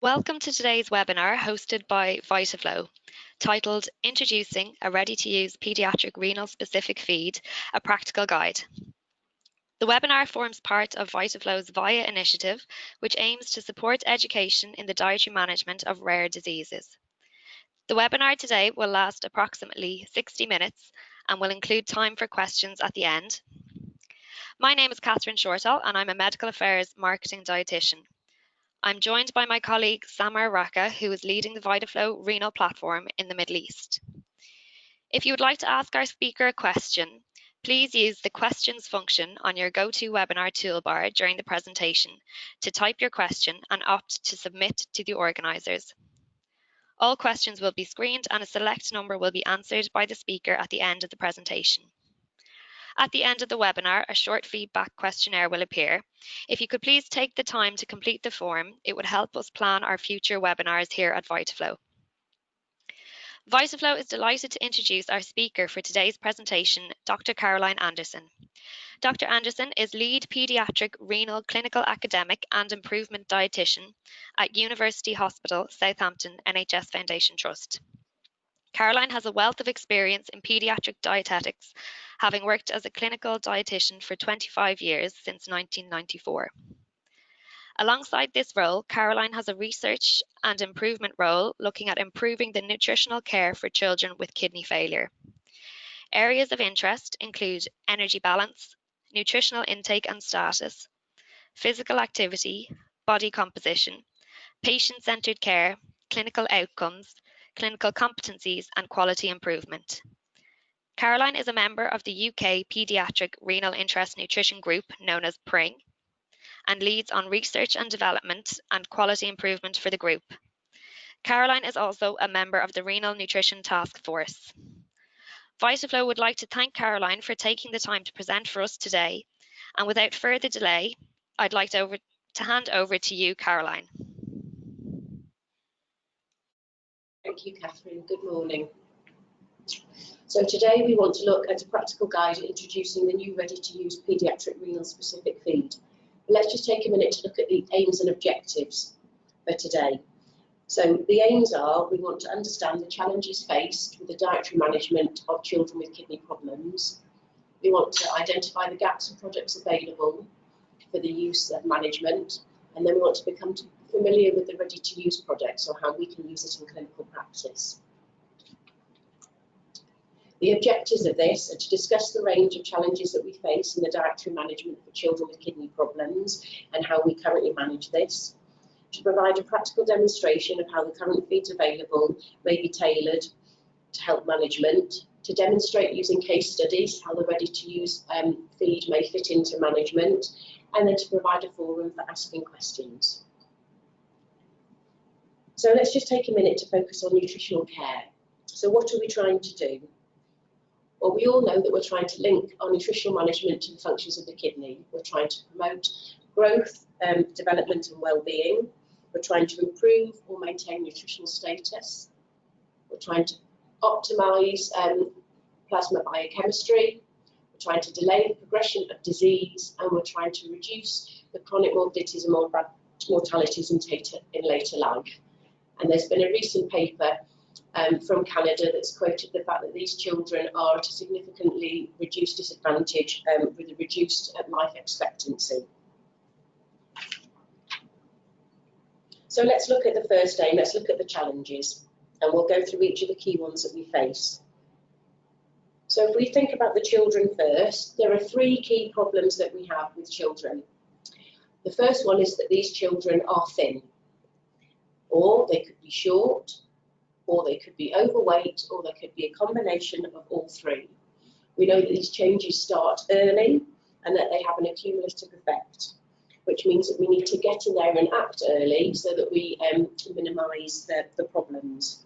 Welcome to today's webinar hosted by VitaFlow, titled Introducing a Ready-to-Use Paediatric Renal Specific Feed, a Practical Guide. The webinar forms part of VitaFlow's VIA initiative, which aims to support education in the dietary management of rare diseases. The webinar today will last approximately 60 minutes and will include time for questions at the end. My name is Catherine Shortall and I'm a Medical Affairs Marketing Dietitian. I'm joined by my colleague Samar Raka, who is leading the VitaFlow Renal platform in the Middle East. If you would like to ask our speaker a question, please use the questions function on your GoToWebinar toolbar during the presentation to type your question and opt to submit to the organisers. All questions will be screened and a select number will be answered by the speaker at the end of the presentation. At the end of the webinar, a short feedback questionnaire will appear. If you could please take the time to complete the form, it would help us plan our future webinars here at VitaFlow. VitaFlow is delighted to introduce our speaker for today's presentation, Dr. Caroline Anderson. Dr. Anderson is lead paediatric renal clinical academic and improvement dietitian at University Hospital Southampton NHS Foundation Trust. Caroline has a wealth of experience in paediatric dietetics, having worked as a clinical dietitian for 25 years since 1994. Alongside this role, Caroline has a research and improvement role looking at improving the nutritional care for children with kidney failure. Areas of interest include energy balance, nutritional intake and status, physical activity, body composition, patient-centered care, clinical outcomes, clinical competencies and quality improvement. Caroline is a member of the UK Paediatric Renal Interest Nutrition Group, known as PRING, and leads on research and development and quality improvement for the group. Caroline is also a member of the Renal Nutrition Task Force. VitaFlow would like to thank Caroline for taking the time to present for us today, and without further delay, I'd like to hand over to you, Caroline. Thank you, Catherine. Good morning. So today we want to look at a practical guide introducing the new ready-to-use paediatric renal specific feed. Let's just take a minute to look at the aims and objectives for today. So the aims are, we want to understand the challenges faced with the dietary management of children with kidney problems. We want to identify the gaps and projects available for the use of management, and then we want to become familiar with the ready-to-use projects or how we can use it in clinical practice. The objectives of this are to discuss the range of challenges that we face in the dietary management for children with kidney problems and how we currently manage this, to provide a practical demonstration of how the current feeds available may be tailored to help management, to demonstrate using case studies how the ready-to-use feed may fit into management, and then to provide a forum for asking questions. So let's just take a minute to focus on nutritional care. So what are we trying to do? Well, we all know that we're trying to link our nutritional management to the functions of the kidney. We're trying to promote growth, development and well-being. We're trying to improve or maintain nutritional status. We're trying to optimise plasma biochemistry. We're trying to delay the progression of disease, and we're trying to reduce the chronic morbidities and mortalities in later life. And there's been a recent paper from Canada that's quoted the fact that these children are at a significantly reduced disadvantage with a reduced life expectancy. So let's look at the first aim, let's look at the challenges, and we'll go through each of the key ones that we face. So if we think about the children first, there are three key problems that we have with children. The first one is that these children are thin, or they could be short, or they could be overweight, or there could be a combination of all three. We know that these changes start early and that they have an accumulative effect, which means that we need to get in there and act early so that we minimise the problems.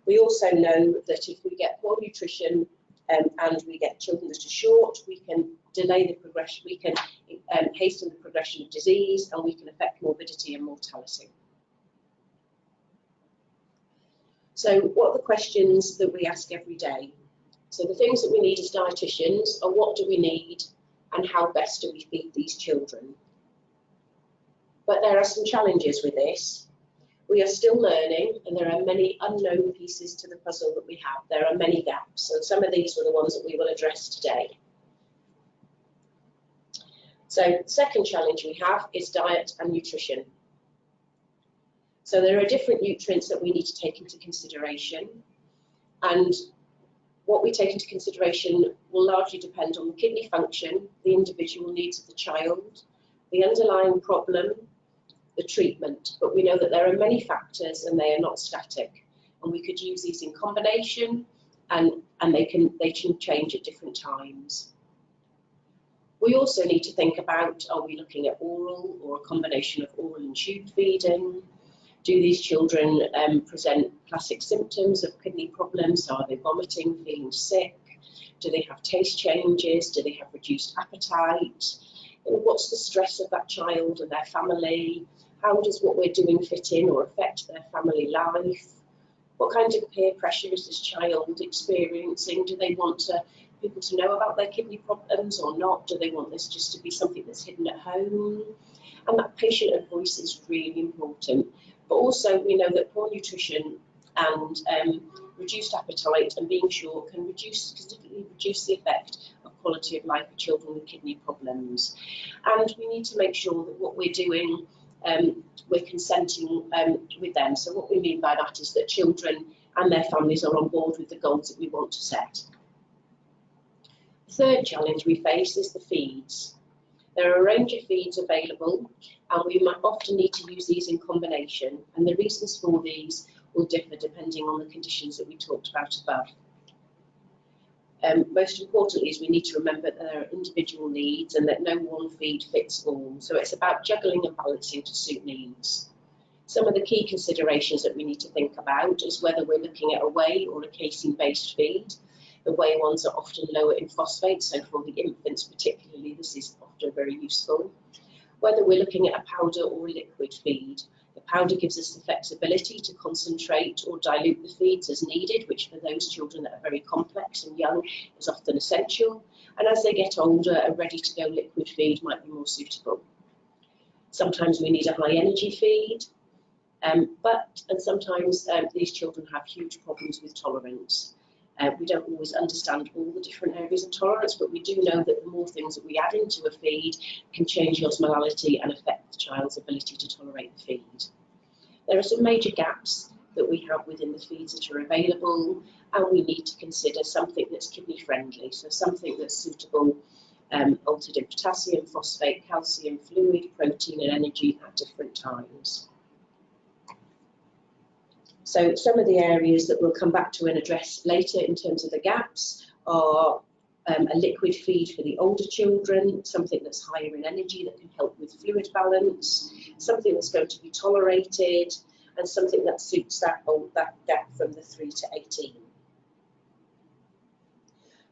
We also know that if we get poor nutrition and we get children that are short, we can delay the progression, we can hasten the progression of disease, and we can affect morbidity and mortality. So what are the questions that we ask every day? So the things that we need as dietitians are, what do we need and how best do we feed these children? But there are some challenges with this. We are still learning, and there are many unknown pieces to the puzzle that we have. There are many gaps, and some of these were the ones that we will address today. So the second challenge we have is diet and nutrition. So there are different nutrients that we need to take into consideration, and what we take into consideration will largely depend on the kidney function, the individual needs of the child, the underlying problem, the treatment. But we know that there are many factors and they are not static, and we could use these in combination, and they can change at different times. We also need to think about, are we looking at oral or a combination of oral and tube feeding? Do these children present classic symptoms of kidney problems? Are they vomiting, feeling sick? Do they have taste changes? Do they have reduced appetite? What's the stress of that child and their family? How does what we're doing fit in or affect their family life? What kind of peer pressure is this child experiencing? Do they want people to know about their kidney problems or not? Do they want this just to be something that's hidden at home? And that patient voice is really important. But also we know that poor nutrition and reduced appetite and being short can significantly reduce the effect of quality of life for children with kidney problems. And we need to make sure that what we're doing, we're consenting with them. So what we mean by that is that children and their families are on board with the goals that we want to set. The third challenge we face is the feeds. There are a range of feeds available, and we might often need to use these in combination, and the reasons for these will differ depending on the conditions that we talked about above. Most importantly is we need to remember that there are individual needs and that no one feed fits all, so it's about juggling and balancing to suit needs. Some of the key considerations that we need to think about is whether we're looking at a whey or a casein-based feed. The whey ones are often lower in phosphate, so for the infants particularly, this is often very useful. Whether we're looking at a powder or a liquid feed. The powder gives us the flexibility to concentrate or dilute the feeds as needed, which for those children that are very complex and young is often essential. And as they get older, a ready-to-go liquid feed might be more suitable. Sometimes we need a high-energy feed, and sometimes these children have huge problems with tolerance. We don't always understand all the different areas of tolerance, but we do know that the more things that we add into a feed can change the osmolality and affect the child's ability to tolerate the feed. There are some major gaps that we have within the feeds that are available, and we need to consider something that's kidney friendly, so something that's suitable, altered in potassium, phosphate, calcium, fluid, protein and energy at different times. So some of the areas that we'll come back to and address later in terms of the gaps are a liquid feed for the older children, something that's higher in energy that can help with fluid balance, something that's going to be tolerated, and something that suits that gap from the 3 to 18.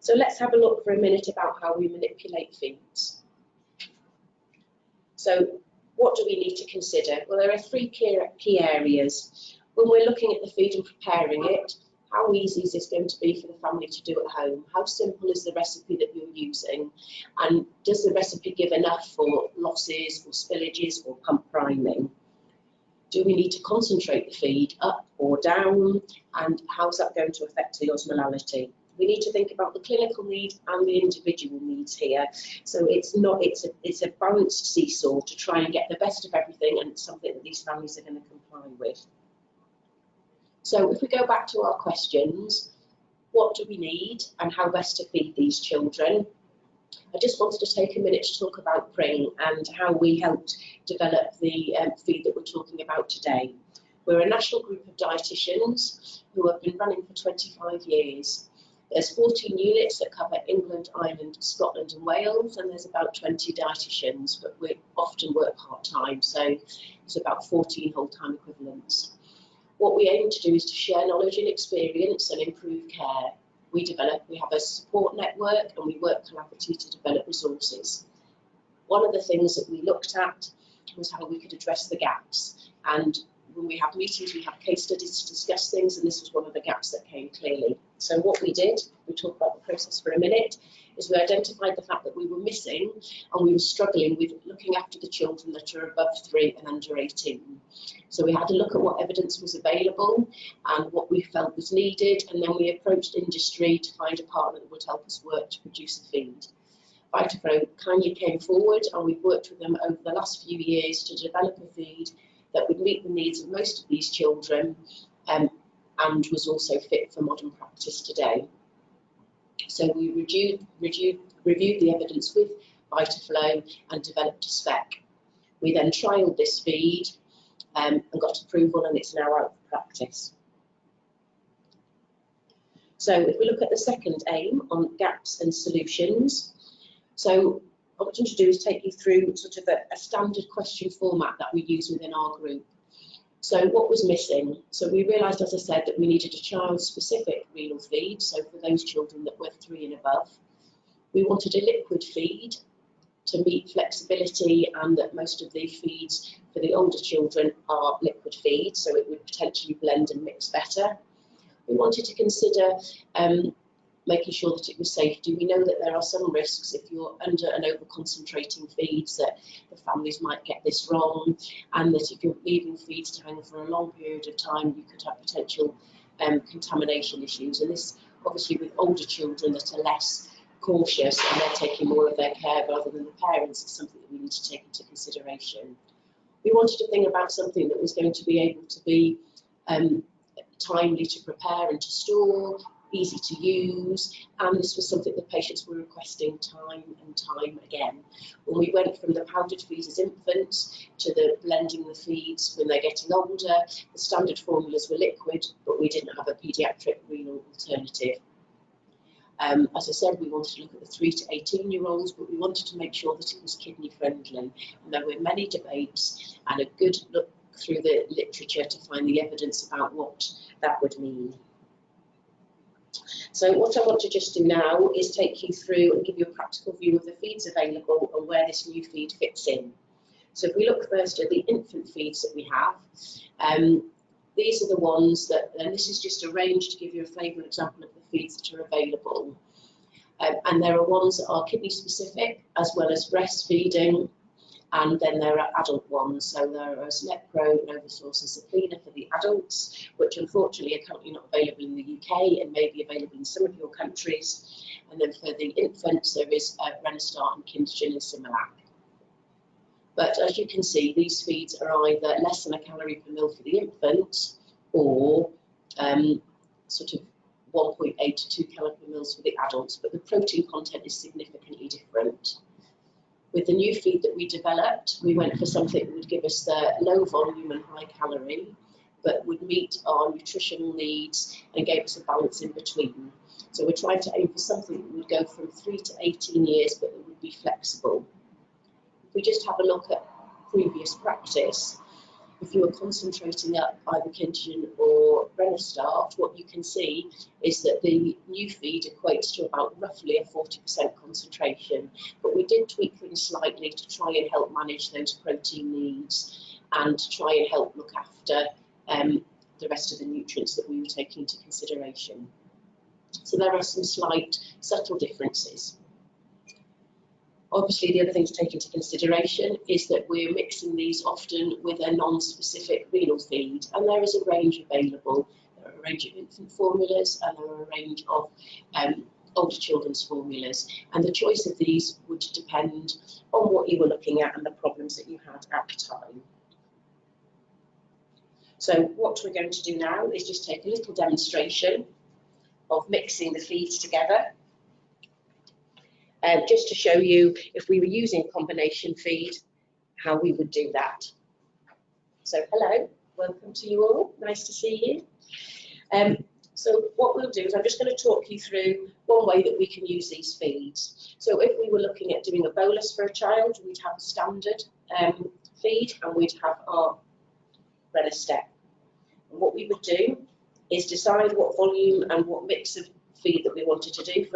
So let's have a look for a minute about how we manipulate feeds. So what do we need to consider? Well, there are 3 key areas. When we're looking at the feed and preparing it, how easy is this going to be for the family to do at home? How simple is the recipe that you're using? And does the recipe give enough for losses or spillages or pump priming? Do we need to concentrate the feed up or down? And how's that going to affect the osmolality? We need to think about the clinical need and the individual needs here. So it's a balanced seesaw to try and get the best of everything, and it's something that these families are going to comply with. So if we go back to our questions, what do we need and how best to feed these children? I just wanted to take a minute to talk about PRING and how we helped develop the feed that we're talking about today. We're a national group of dietitians who have been running for 25 years. There's 14 units that cover England, Ireland, Scotland and Wales, and there's about 20 dietitians, but we often work part-time, so it's about 14 whole-time equivalents. What we aim to do is to share knowledge and experience and improve care. We have a support network and we work collaboratively to develop resources. One of the things that we looked at was how we could address the gaps. And when we have meetings, we have case studies to discuss things, and this was one of the gaps that came clearly. So what we did, we talk about the process for a minute, is we identified the fact that we were missing and we were struggling with looking after the children that are above 3 and under 18. So we had to look at what evidence was available and what we felt was needed, and then we approached industry to find a partner that would help us work to produce a feed. Vitaflow kindly came forward, and we've worked with them over the last few years to develop a feed that would meet the needs of most of these children and was also fit for modern practice today. So we reviewed the evidence with Vitaflow and developed a spec. We then trialled this feed and got approval, and it's now out of practice. So if we look at the second aim on gaps and solutions, so what I'm going to do is take you through sort of a standard question format that we use within our group. So what was missing? So we realised, as I said, that we needed a child-specific renal feed, so for those children that were 3 and above. We wanted a liquid feed to meet flexibility, and that most of the feeds for the older children are liquid feeds, so it would potentially blend and mix better. We wanted to consider making sure that it was safety. We know that there are some risks if you're under and over concentrating feeds, that the families might get this wrong, and that if you're leaving feeds to hang for a long period of time, you could have potential contamination issues. And this, obviously, with older children that are less cautious and they're taking more of their care rather than the parents, is something that we need to take into consideration. We wanted to think about something that was going to be able to be timely to prepare and to store, easy to use, and this was something the patients were requesting time and time again. When we went from the powdered feeds as infants to the blending the feeds when they're getting older, the standard formulas were liquid, but we didn't have a paediatric renal alternative. As I said, we wanted to look at the 3 to 18-year-olds, but we wanted to make sure that it was kidney friendly. And there were many debates and a good look through the literature to find the evidence about what that would mean. So what I want to just do now is take you through and give you a practical view of the feeds available and where this new feed fits in. So if we look first at the infant feeds that we have, these are the ones that, and this is just a range to give you a flavour example of the feeds that are available. And there are ones that are kidney specific as well as breastfeeding, and then there are adult ones. So there are Lepro, Novasource and Saplina for the adults, which unfortunately are currently not available in the UK and may be available in some of your countries. And then for the infants, there is Renastar and Kindergen and Similac. But as you can see, these feeds are either less than a calorie per mil for the infant, or sort of 1.8 to 2 calories per mil for the adults, but the protein content is significantly different. With the new feed that we developed, we went for something that would give us the low volume and high calorie, but would meet our nutritional needs and gave us a balance in between. So we're trying to aim for something that would go from 3 to 18 years, but that would be flexible. If we just have a look at previous practice, if you were concentrating up either Kindergen or Renastar, what you can see is that the new feed equates to about roughly a 40% concentration. But we did tweak things slightly to try and help manage those protein needs and to try and help look after the rest of the nutrients that we were taking into consideration. So there are some slight subtle differences. Obviously, the other thing to take into consideration is that we're mixing these often with a non-specific renal feed, and there is a range available. There are a range of infant formulas and there are a range of older children's formulas, and the choice of these would depend on what you were looking at and the problems that you had at the time. So what we're going to do now is just take a little demonstration of mixing the feeds together. Just to show you, if we were using combination feed, how we would do that. So hello, welcome to you all, nice to see you. So what we'll do is I'm just going to talk you through one way that we can use these feeds. So if we were looking at doing a bolus for a child, we'd have a standard feed and we'd have our Renastep. And what we would do is decide what volume and what mix of feed that we wanted to do.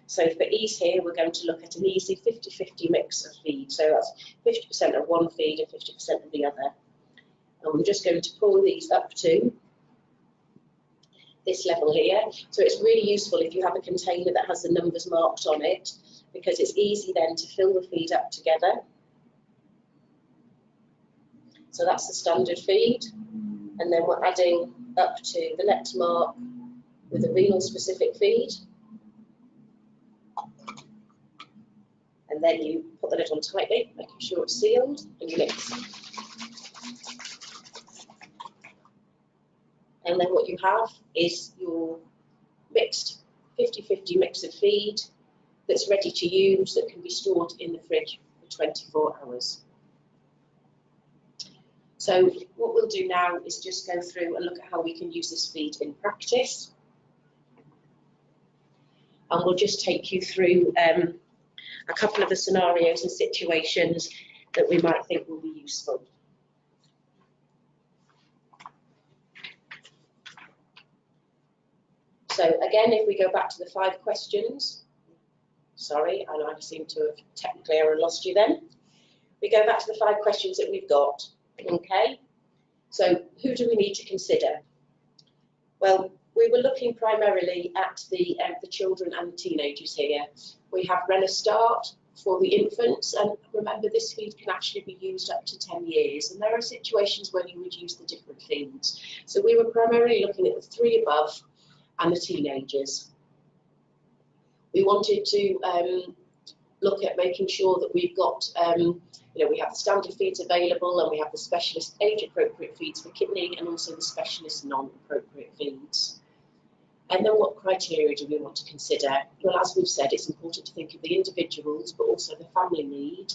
So for ease here, we're going to look at an easy 50-50 mix of feed. So that's 50% of one feed and 50% of the other. And we're just going to pour these up to this level here. So it's really useful if you have a container that has the numbers marked on it, because it's easy then to fill the feed up together. So that's the standard feed, and then we're adding up to the next mark with a renal specific feed. And then you put the lid on tightly, making sure it's sealed, and you mix. And then what you have is your mixed 50-50 mix of feed that's ready to use, that can be stored in the fridge for 24 hours. So what we'll do now is just go through and look at how we can use this feed in practice. And we'll just take you through a couple of the scenarios and situations that we might think will be useful. So again, if we go back to the 5 questions, sorry, and I seem to have technically lost you then. We go back to the 5 questions that we've got, okay? So who do we need to consider? Well, we were looking primarily at the children and the teenagers here. We have Renastart for the infants, and remember this feed can actually be used up to 10 years, and there are situations where you would use the different feeds. So we were primarily looking at the 3 above and the teenagers. We wanted to look at making sure that we've got, we have the standard feeds available, and we have the specialist age-appropriate feeds for kidney, and also the specialist non-appropriate feeds. And then what criteria do we want to consider? Well, as we've said, it's important to think of the individuals, but also the family need,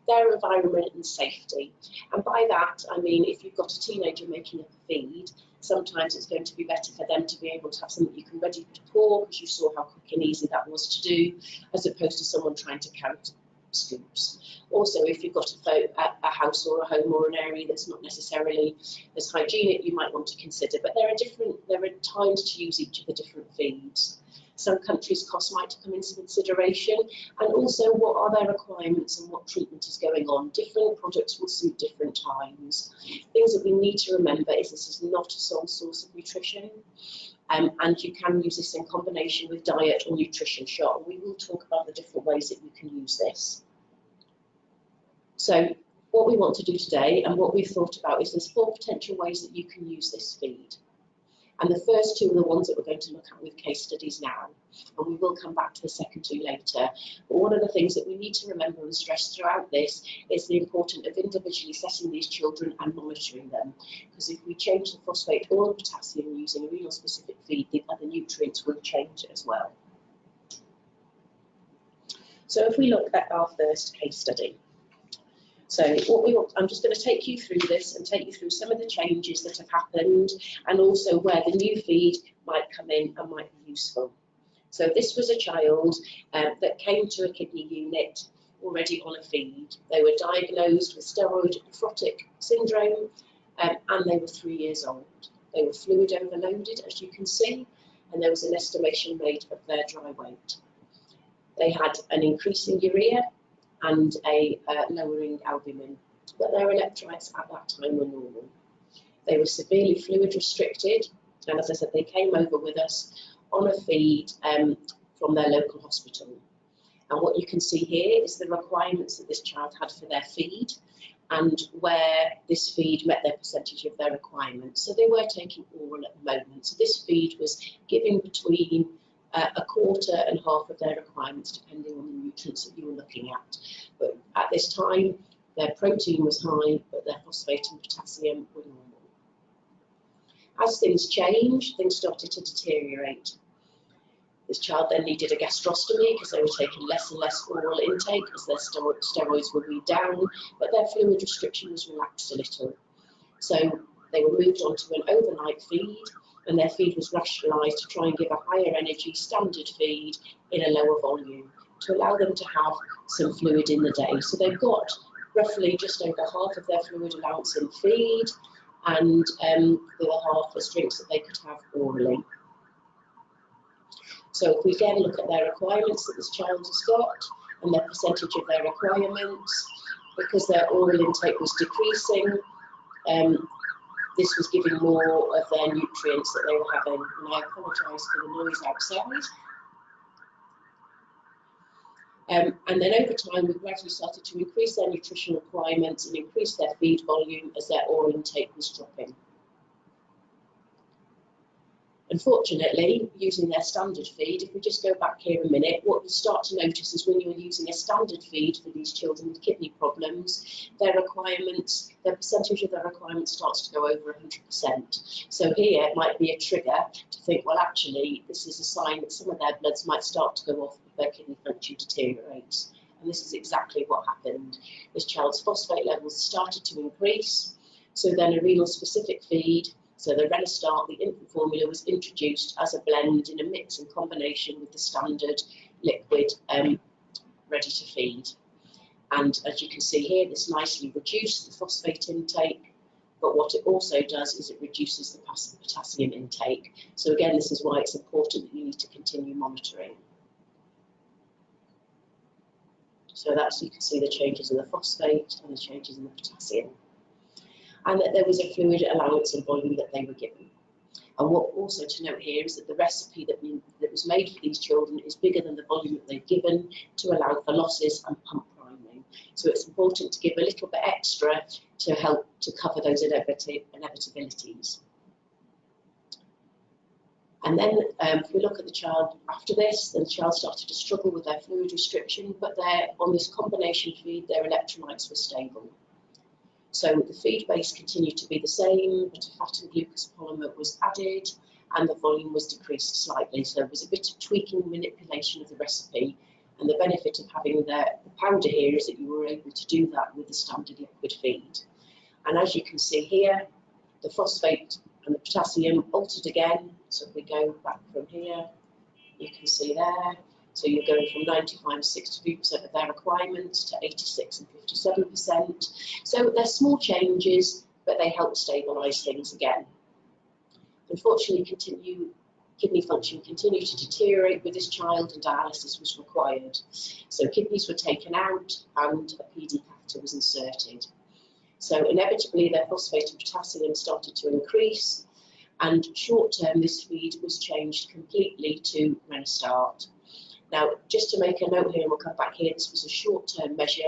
their environment and safety. And by that, I mean, if you've got a teenager making up a feed, sometimes it's going to be better for them to be able to have something you can ready to pour, because you saw how quick and easy that was to do, as opposed to someone trying to count scoops. Also, if you've got a house or a home or an area that's not necessarily as hygienic, you might want to consider. But there are times to use each of the different feeds. Some countries' costs might come into consideration, and also what are their requirements and what treatment is going on. Different products will suit different times. Things that we need to remember is this is not a sole source of nutrition, and you can use this in combination with diet or nutrition shot. We will talk about the different ways that you can use this. So what we want to do today, and what we've thought about, is there's 4 potential ways that you can use this feed. And the first 2 are the ones that we're going to look at with case studies now, and we will come back to the second 2 later. But one of the things that we need to remember and stress throughout this is the importance of individually assessing these children and monitoring them, because if we change the phosphate or the potassium using a renal specific feed, the other nutrients will change as well. So if we look at our first case study. So what we want, I'm just going to take you through this and take you through some of the changes that have happened, and also where the new feed might come in and might be useful. So this was a child that came to a kidney unit already on a feed. They were diagnosed with steroid nephrotic syndrome, and they were 3 years old. They were fluid overloaded, as you can see, and there was an estimation made of their dry weight. They had an increase in urea and a lowering albumin, but their electrolytes at that time were normal. They were severely fluid restricted, and as I said, they came over with us on a feed from their local hospital. And what you can see here is the requirements that this child had for their feed, and where this feed met their percentage of their requirements. So they were taking oral at the moment. So this feed was giving between a quarter and half of their requirements, depending on the nutrients that you were looking at. But at this time, their protein was high, but their phosphate and potassium were normal. As things changed, things started to deteriorate. This child then needed a gastrostomy because they were taking less and less oral intake as their steroids were weaned down, but their fluid restriction was relaxed a little. So they were moved on to an overnight feed, and their feed was rationalised to try and give a higher energy standard feed in a lower volume to allow them to have some fluid in the day. So they've got roughly just over half of their fluid allowance in feed, and the other half was drinks that they could have orally. So if we again look at their requirements that this child has got and their percentage of their requirements, because their oral intake was decreasing, this was giving more of their nutrients that they were having. And I apologise for the noise outside. And then over time, we gradually started to increase their nutritional requirements and increase their feed volume as their oral intake was dropping. Unfortunately, using their standard feed, if we just go back here a minute, what you start to notice is when you're using a standard feed for these children with kidney problems, their requirements, their percentage of their requirements starts to go over 100%. So here it might be a trigger to think, well, actually, this is a sign that some of their bloods might start to go off if their kidney function deteriorates. And this is exactly what happened. This child's phosphate levels started to increase, so then a renal specific feed, so the Renastart, the infant formula, was introduced as a blend in a mix and combination with the standard liquid ready to feed. And as you can see here, this nicely reduced the phosphate intake, but what it also does is it reduces the potassium intake. So again, this is why it's important that you need to continue monitoring. So that's, you can see the changes in the phosphate and the changes in the potassium. And that there was a fluid allowance and volume that they were given. And what also to note here is that the recipe that was made for these children is bigger than the volume that they've given to allow for losses and pump priming. So it's important to give a little bit extra to help to cover those inevitabilities. And then if we look at the child after this, then the child started to struggle with their fluid restriction, but on this combination feed, their electrolytes were stable. So the feed base continued to be the same, but a fat and glucose polymer was added and the volume was decreased slightly. So there was a bit of tweaking, manipulation of the recipe, and the benefit of having the powder here is that you were able to do that with the standard liquid feed. And as you can see here, the phosphate and the potassium altered again. So if we go back from here, you can see there. So you're going from 95 and 63% of their requirements to 86 and 57%. So they're small changes, but they help stabilise things again. Unfortunately, kidney function continued to deteriorate with this child and dialysis was required. So kidneys were taken out and a PD catheter was inserted. So inevitably their phosphate and potassium started to increase, and short term this feed was changed completely to Renastart. Now, just to make a note here, and we'll come back here, this was a short-term measure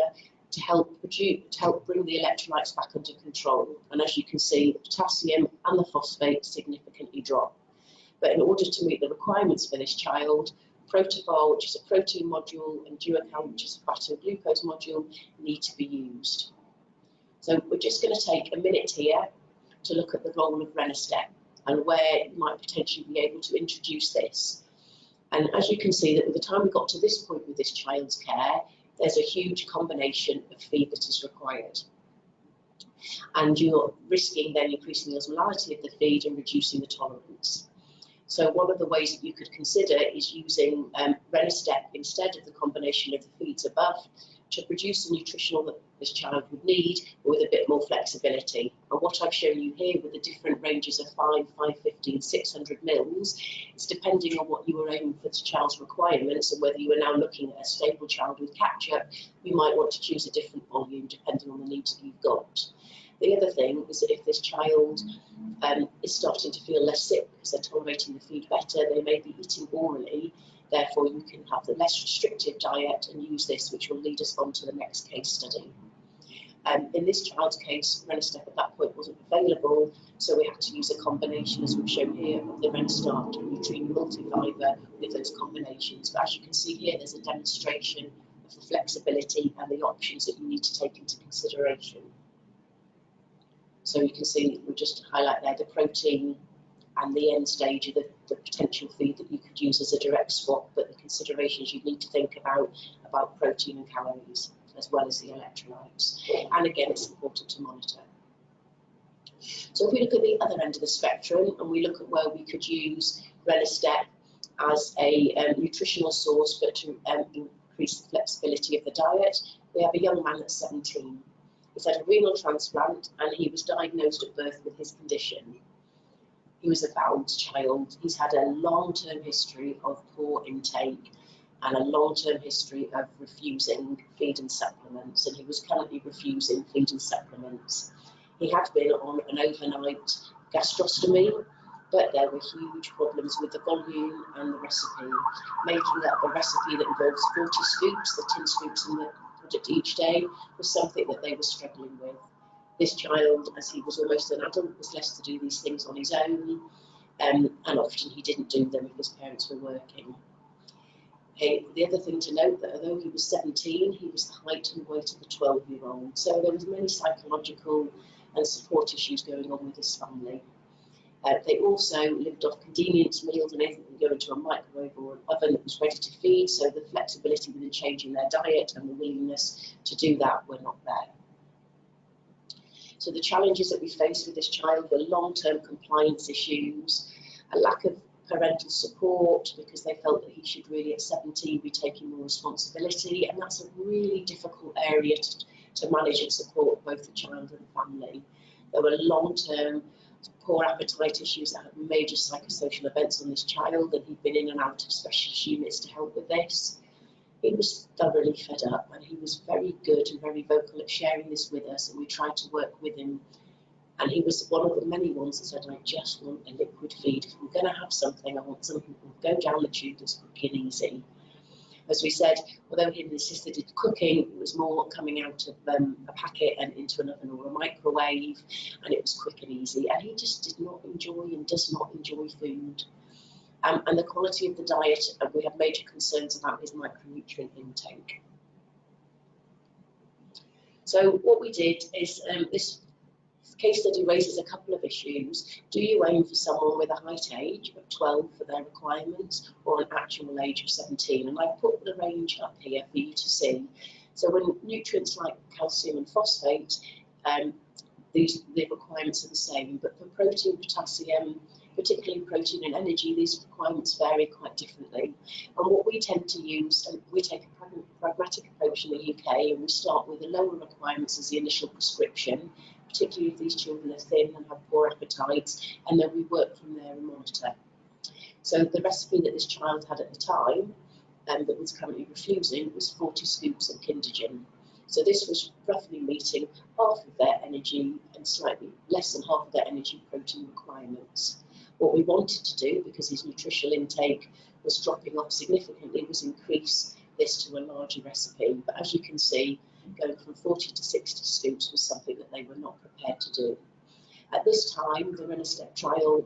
to help bring the electrolytes back under control. And as you can see, the potassium and the phosphate significantly drop. But in order to meet the requirements for this child, Protobol, which is a protein module, and Duocal, which is a fat and glucose module, need to be used. So we're just going to take a minute here to look at the role of Renastep and where you might potentially be able to introduce this. And as you can see, that by the time we got to this point with this child's care, there's a huge combination of feed that is required. And you're risking then increasing the osmolality of the feed and reducing the tolerance. So one of the ways that you could consider is using Renastep instead of the combination of the feeds above to produce the nutritional that this child would need with a bit more flexibility. And what I've shown you here with the different ranges of 5, 550 and 600 mils is depending on what you were aiming for the child's requirements, and whether you are now looking at a stable child with catch-up, you might want to choose a different volume depending on the needs that you've got. The other thing is that if this child is starting to feel less sick because they're tolerating the feed better, they may be eating orally. Therefore, you can have the less restrictive diet and use this, which will lead us on to the next case study. In this child's case, Renastep at that point wasn't available, so we had to use a combination, as we've shown here, of the Renastart and Nutrien Multifiber with those combinations. But as you can see here, there's a demonstration of the flexibility and the options that you need to take into consideration. So you can see, we'll just highlight there the protein and the end stage of the potential feed that you could use as a direct swap, but the considerations you need to think about protein and calories, as well as the electrolytes. And again, it's important to monitor. So if we look at the other end of the spectrum and we look at where we could use Renastep as a nutritional source, but to increase the flexibility of the diet, we have a young man at 17. He's had a renal transplant and he was diagnosed at birth with his condition. He was a balanced child. He's had a long-term history of poor intake and a long-term history of refusing feed and supplements, and he was currently refusing feed and supplements. He had been on an overnight gastrostomy, but there were huge problems with the volume and the recipe. Making up a recipe that involves 40 scoops, the tin scoops in the product each day, was something that they were struggling with. This child, as he was almost an adult, was left to do these things on his own, and often he didn't do them if his parents were working. The other thing to note, that although he was 17, he was the height and weight of a 12-year-old. So there was many psychological and support issues going on with his family. They also lived off convenience meals and anything that would go into a microwave or an oven that was ready to feed, so the flexibility within changing their diet and the willingness to do that were not there. So the challenges that we faced with this child were long-term compliance issues, a lack of parental support because they felt that he should really at 17 be taking more responsibility, and that's a really difficult area to manage and support both the child and the family. There were long-term poor appetite issues that had major psychosocial events on this child, and he'd been in and out of specialist units to help with this. He was thoroughly fed up, and he was very good and very vocal at sharing this with us, and we tried to work with him. And he was one of the many ones that said, I just want a liquid feed. If I'm going to have something, I want something that will go down the tube that's quick and easy. As we said, although he and his sister did cooking, it was more coming out of a packet and into an oven or a microwave, and it was quick and easy. And he just did not enjoy and does not enjoy food. And the quality of the diet, we have major concerns about his micronutrient intake. So what we did is, this case study raises a couple of issues. Do you aim for someone with a height age of 12 for their requirements, or an actual age of 17? And I've put the range up here for you to see. So when nutrients like calcium and phosphate, the requirements are the same, but for protein, potassium, particularly protein and energy, these requirements vary quite differently. And what we tend to use, and we take a pragmatic approach in the UK, and we start with the lower requirements as the initial prescription, particularly if these children are thin and have poor appetites, and then we work from there and monitor. So the recipe that this child had at the time, that was currently refusing, was 40 scoops of Kindergen. So this was roughly meeting half of their energy and slightly less than half of their energy protein requirements. What we wanted to do, because his nutritional intake was dropping off significantly, was increase this to a larger recipe. But as you can see, going from 40 to 60 scoops was something that they were not prepared to do. At this time, the Renal trial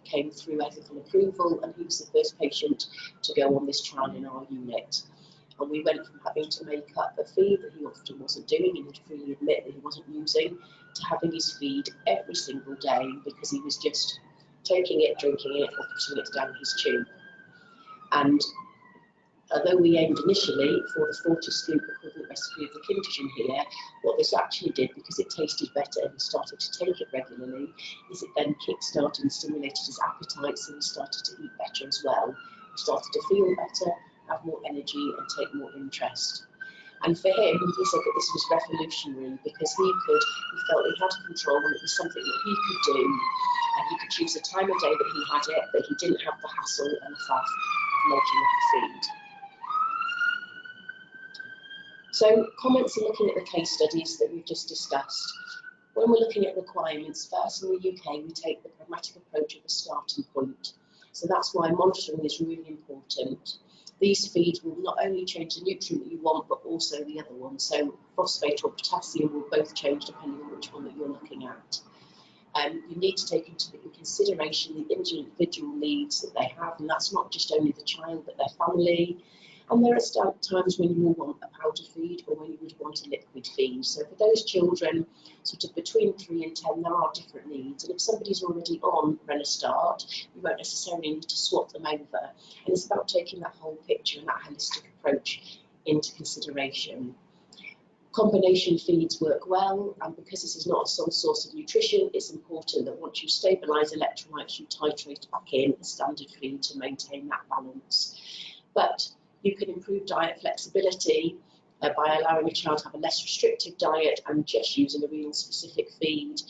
came through ethical approval, and he was the first patient to go on this trial in our unit. And we went from having to make up a feed that he often wasn't doing and he'd freely admit that he wasn't using, to having his feed every single day because he was just taking it, drinking it, or putting it down his tube. And although we aimed initially for the 40 scoop equivalent recipe of the Kindergen here, what this actually did, because it tasted better and he started to take it regularly, is it then kick-started and stimulated his appetite, so he started to eat better as well. He started to feel better, have more energy, and take more interest. And for him, he said that this was revolutionary because he felt he had control, and it was something that he could do, and he could choose the time of day that he had it, but he didn't have the hassle and the faff of making up a feed. So comments and looking at the case studies that we've just discussed. When we're looking at requirements, first in the UK, we take the pragmatic approach of a starting point. So that's why monitoring is really important. These feeds will not only change the nutrient that you want, but also the other one. So phosphate or potassium will both change depending on which one that you're looking at. You need to take into consideration the individual needs that they have, and that's not just only the child, but their family. And there are times when you will want a powder feed or when you would want a liquid feed. So for those children sort of between 3 and 10, there are different needs. And if somebody's already on Renastart, you won't necessarily need to swap them over. And it's about taking that whole picture and that holistic approach into consideration. Combination feeds work well, and because this is not a sole source of nutrition, it's important that once you stabilise electrolytes, you titrate back in a standard feed to maintain that balance. But you can improve diet flexibility by allowing a child to have a less restrictive diet and just using a renal specific feed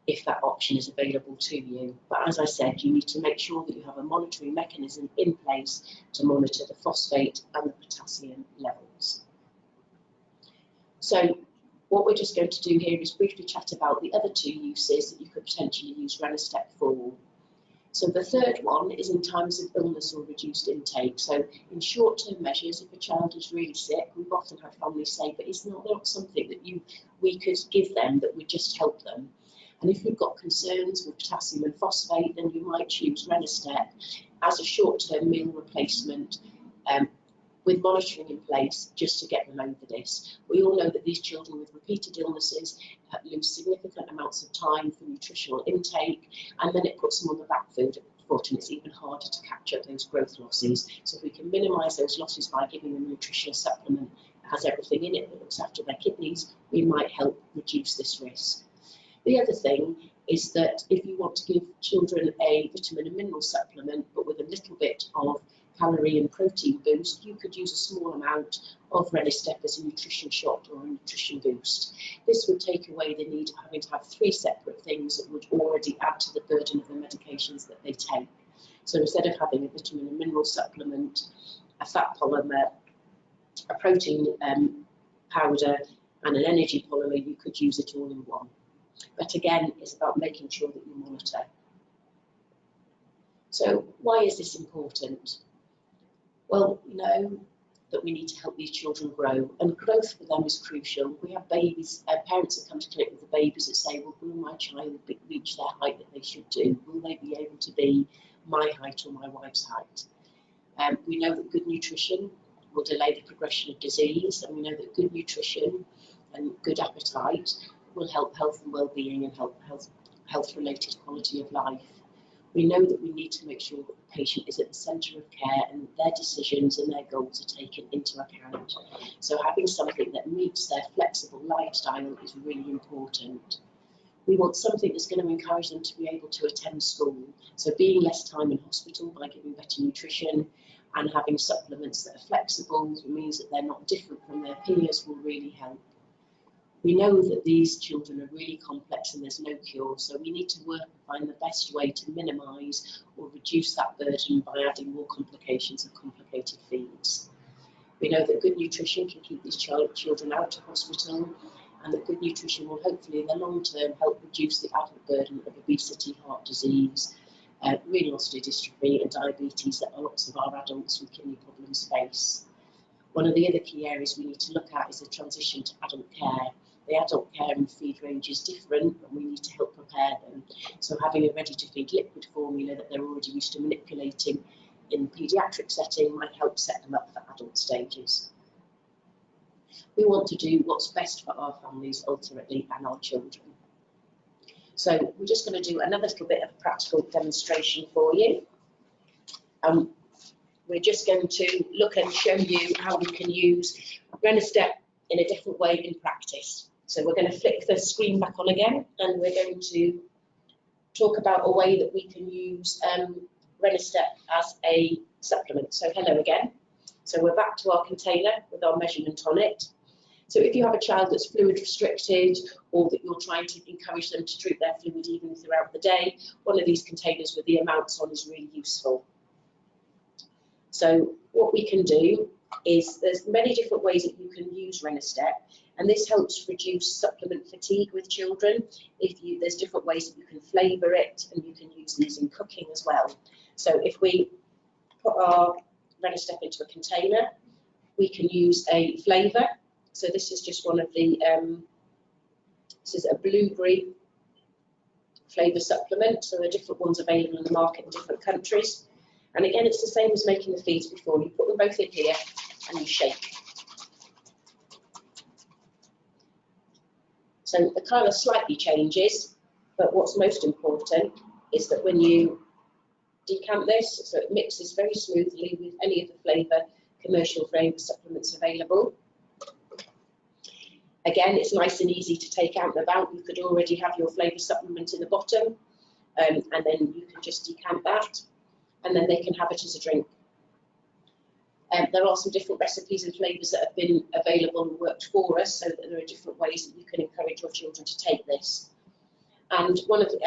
if that option is available to you. But as I said, you need to make sure that you have a monitoring mechanism in place to monitor the phosphate and the potassium levels. So What we're just going to do here is briefly chat about the other two uses that you could potentially use Renestec for. So the third one is in times of illness or reduced intake. So in short-term measures, if a child is really sick, we've often had families say, but it's not something that we could give them that would just help them. And if you've got concerns with potassium and phosphate, then you might choose Renestec as a short-term meal replacement with monitoring in place just to get them over this. We all know that these children with repeated illnesses lose significant amounts of time for nutritional intake, and then it puts them on the back foot, and it's even harder to catch up those growth losses. So if we can minimise those losses by giving them a nutritional supplement that has everything in it that looks after their kidneys, we might help reduce this risk. The other thing is that if you want to give children a vitamin and mineral supplement, but with a little bit of calorie and protein boost, you could use a small amount of Renestec as a nutrition shot or a nutrition boost. This would take away the need of having to have 3 separate things that would already add to the burden of the medications that they take. So instead of having a vitamin and mineral supplement, a fat polymer, a protein powder and an energy polymer, you could use it all in one. But again, it's about making sure that you monitor. So why is this important? Well, we know that we need to help these children grow, and growth for them is crucial. We have babies, parents that come to clinic with the babies that say, well, will my child reach their height that they should do? Will they be able to be my height or my wife's height? We know that good nutrition will delay the progression of disease, and we know that good nutrition and good appetite will help health and well-being and help health-related quality of life. We know that we need to make sure that the patient is at the centre of care and their decisions and their goals are taken into account. So having something that meets their flexible lifestyle is really important. We want something that's going to encourage them to be able to attend school. So being less time in hospital by giving better nutrition and having supplements that are flexible means that they're not different from their peers will really help. We know that these children are really complex and there's no cure, so we need to work and find the best way to minimise or reduce that burden by adding more complications and complicated feeds. We know that good nutrition can keep these children out of hospital, and that good nutrition will hopefully in the long term help reduce the added burden of obesity, heart disease, renal dystrophy and diabetes that lots of our adults with kidney problems face. One of the other key areas we need to look at is the transition to adult care. The adult care and feed range is different, and we need to help prepare them. So having a ready-to-feed liquid formula that they're already used to manipulating in the paediatric setting might help set them up for adult stages. We want to do what's best for our families ultimately and our children. So we're just going to do another little bit of a practical demonstration for you. We're just going to look and show you how we can use Renestec in a different way in practice. So we're going to flick the screen back on again, and we're going to talk about a way that we can use Renestec as a supplement. So hello again. So we're back to our container with our measurement on it. So if you have a child that's fluid restricted, or that you're trying to encourage them to drink their fluid even throughout the day, one of these containers with the amounts on is really useful. So what we can do is there's many different ways that you can use Renestec, and this helps reduce supplement fatigue with children. There's different ways that you can flavour it, and you can use these in cooking as well. So if we put our Renestec into a container, we can use a flavour. So this is just one of the, this is a blueberry flavour supplement. So there are different ones available in the market in different countries. And again, it's the same as making the feeds before. You put them both in here and you shake. So the colour slightly changes, but what's most important is that when you decant this, so it mixes very smoothly with any of the flavour, commercial flavour supplements available. Again, it's nice and easy to take out and about. You could already have your flavour supplement in the bottom, and then you can just decant that, and then they can have it as a drink. There are some different recipes and flavours that have been available and worked for us, so that there are different ways that you can encourage your children to take this. And one of the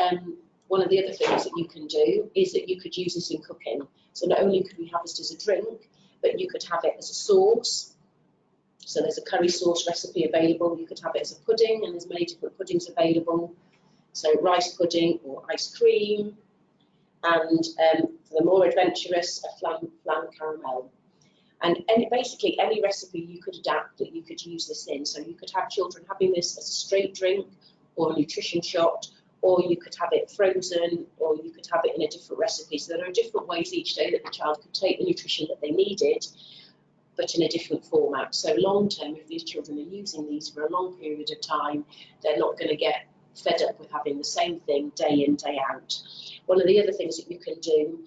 other things that you can do is that you could use this in cooking. So not only could we have this as a drink, but you could have it as a sauce, So there's a curry sauce recipe available. You could have it as a pudding, and there's many different puddings available. So rice pudding or ice cream, and for the more adventurous, a flan caramel. And basically any recipe you could adapt that you could use this in. So you could have children having this as a straight drink or a nutrition shot, or you could have it frozen, or you could have it in a different recipe. So there are different ways each day that the child could take the nutrition that they needed, but in a different format. So long term, if these children are using these for a long period of time, they're not going to get fed up with having the same thing day in, day out. One of the other things that you can do,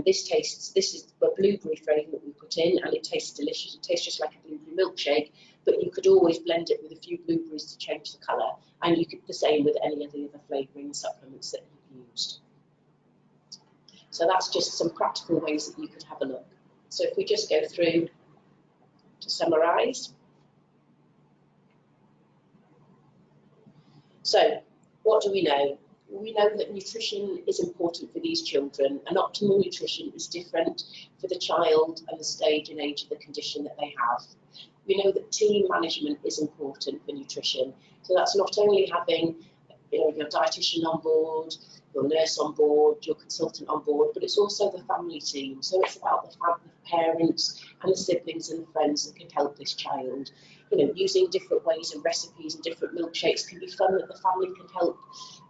this is a blueberry flavour that we put in, and it tastes delicious. It tastes just like a blueberry milkshake, but you could always blend it with a few blueberries to change the colour, and you could the same with any of the other flavouring supplements that you've used. So that's just some practical ways that you could have a look. So if we just go through to summarise. So what do we know? We know that nutrition is important for these children, and optimal nutrition is different for the child and the stage and age of the condition that they have. We know that team management is important for nutrition. So that's not only having your dietitian on board, your nurse on board, your consultant on board, but it's also the family team. So it's about the parents and the siblings and the friends that can help this child. Using different ways and recipes and different milkshakes can be fun that the family can help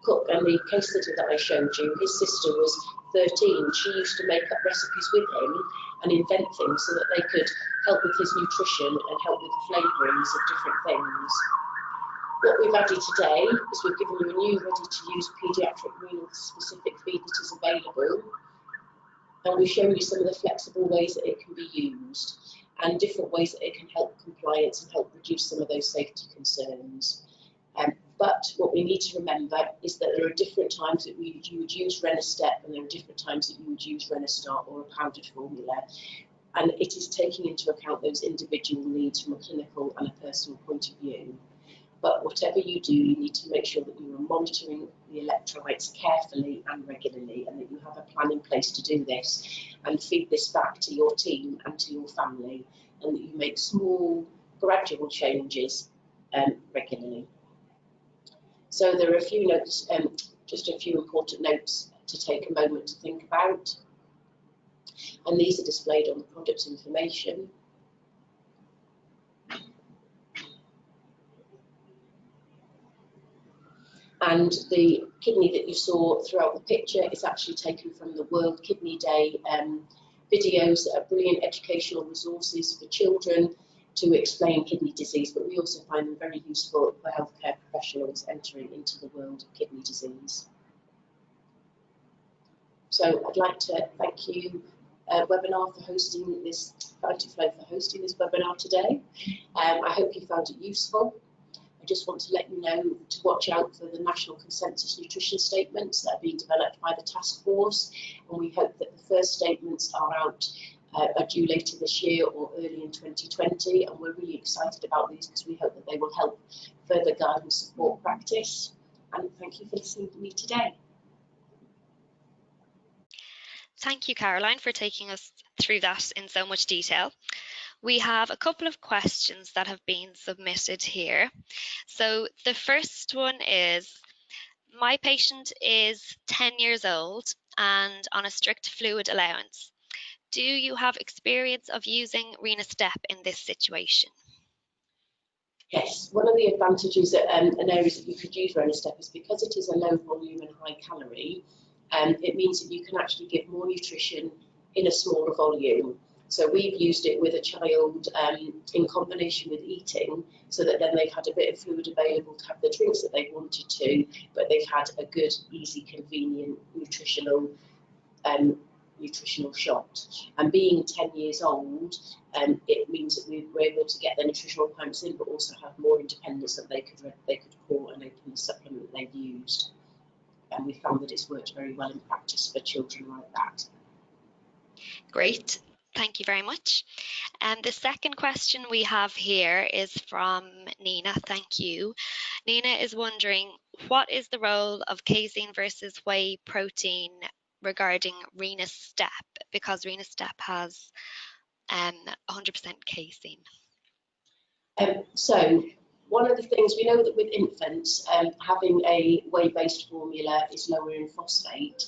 cook. And the case study that I showed you, his sister was 13. She used to make up recipes with him and invent things so that they could help with his nutrition and help with the flavourings of different things. What we've added today is we've given you a new ready-to-use paediatric renal specific feed that is available, and we've shown you some of the flexible ways that it can be used and different ways that it can help compliance and help reduce some of those safety concerns. But what we need to remember is that there are different times that you would use Renastep, and there are different times that you would use Renastar or a powdered formula. And it is taking into account those individual needs from a clinical and a personal point of view. But whatever you do, you need to make sure that you are monitoring the electrolytes carefully and regularly, and that you have a plan in place to do this and feed this back to your team and to your family, and that you make small, gradual changes regularly. So there are a few notes, just a few important notes to take a moment to think about. And these are displayed on the product information. And the kidney that you saw throughout the picture is actually taken from the World Kidney Day videos that are brilliant educational resources for children to explain kidney disease, but we also find them very useful for healthcare professionals entering into the world of kidney disease. So I'd like to thank you, webinar, for hosting this, Bountiflow for hosting this webinar today. I hope you found it useful. I just want to let you know to watch out for the National Consensus Nutrition Statements that are being developed by the task force, and we hope that the first statements are due later this year or early in 2020, and we're really excited about these because we hope that they will help further guide and support practice. And thank you for listening to me today. Thank you, Caroline, for taking us through that in so much detail. We have a couple of questions that have been submitted here. So the first one is, my patient is 10 years old and on a strict fluid allowance. Do you have experience of using Renastep in this situation? Yes, one of the advantages and areas that you could use Renastep is because it is a low volume and high calorie, it means that you can actually give more nutrition in a smaller volume. So we've used it with a child in combination with eating, so that then they've had a bit of fluid available to have the drinks that they wanted to, but they've had a good, easy, convenient nutritional shot. And being 10 years old, it means that we were able to get their nutritional requirements in, but also have more independence, that they could pour and open the supplement they've used. And we found that it's worked very well in practice for children like that. Great, thank you very much. And the second question we have here is from Nina. Thank you. Nina is wondering, what is the role of casein versus whey protein regarding Renastep, because Renastep has 100% casein? So one of the things we know that with infants, having a whey-based formula is lower in phosphate,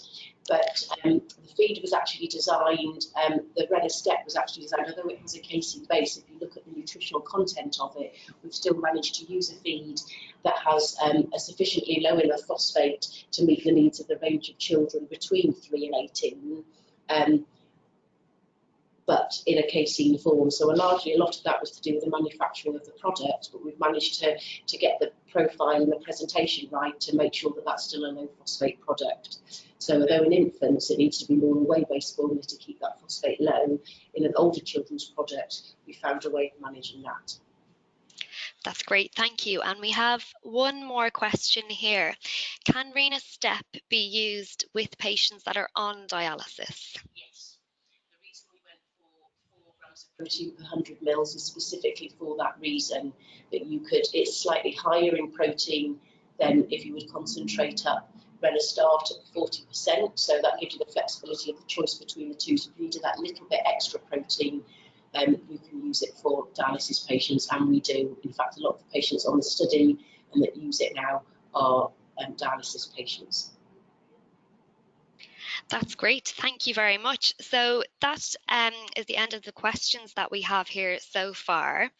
but the feed was actually designed, the Renner step was actually designed, although it has a casein base, if you look at the nutritional content of it, we've still managed to use a feed that has a sufficiently low enough phosphate to meet the needs of the range of children between 3 and 18. But in a casein form. So largely a lot of that was to do with the manufacturing of the product, but we've managed to get the profile and the presentation right to make sure that that's still a low phosphate product. So although in infants it needs to be more whey-based formula to keep that phosphate low, in an older children's product we found a way of managing that. That's great, thank you. And we have one more question here. Can Rena Step be used with patients that are on dialysis? Yes. The reason we went for 4 grams of protein per 100 mils is specifically for that reason, that it's slightly higher in protein than if you would concentrate up Renastart at 40%, so that gives you the flexibility of the choice between the two. So if you needed that little bit extra protein, you can use it for dialysis patients, and we do. In fact, a lot of the patients on the study and that use it now are dialysis patients. That's great. Thank you very much. So that is the end of the questions that we have here so far.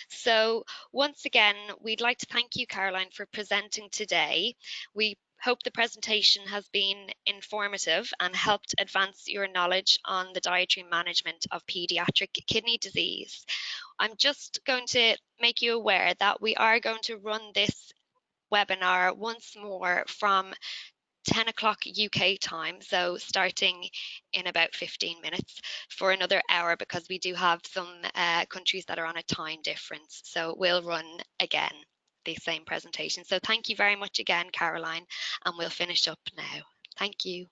So once again, we'd like to thank you, Caroline, for presenting today. We hope the presentation has been informative and helped advance your knowledge on the dietary management of paediatric kidney disease. I'm just going to make you aware that we are going to run this webinar once more from 10 o'clock UK time, so starting in about 15 minutes for another hour, because we do have some countries that are on a time difference. So we'll run again the same presentation. So thank you very much again, Caroline, and we'll finish up now. Thank you.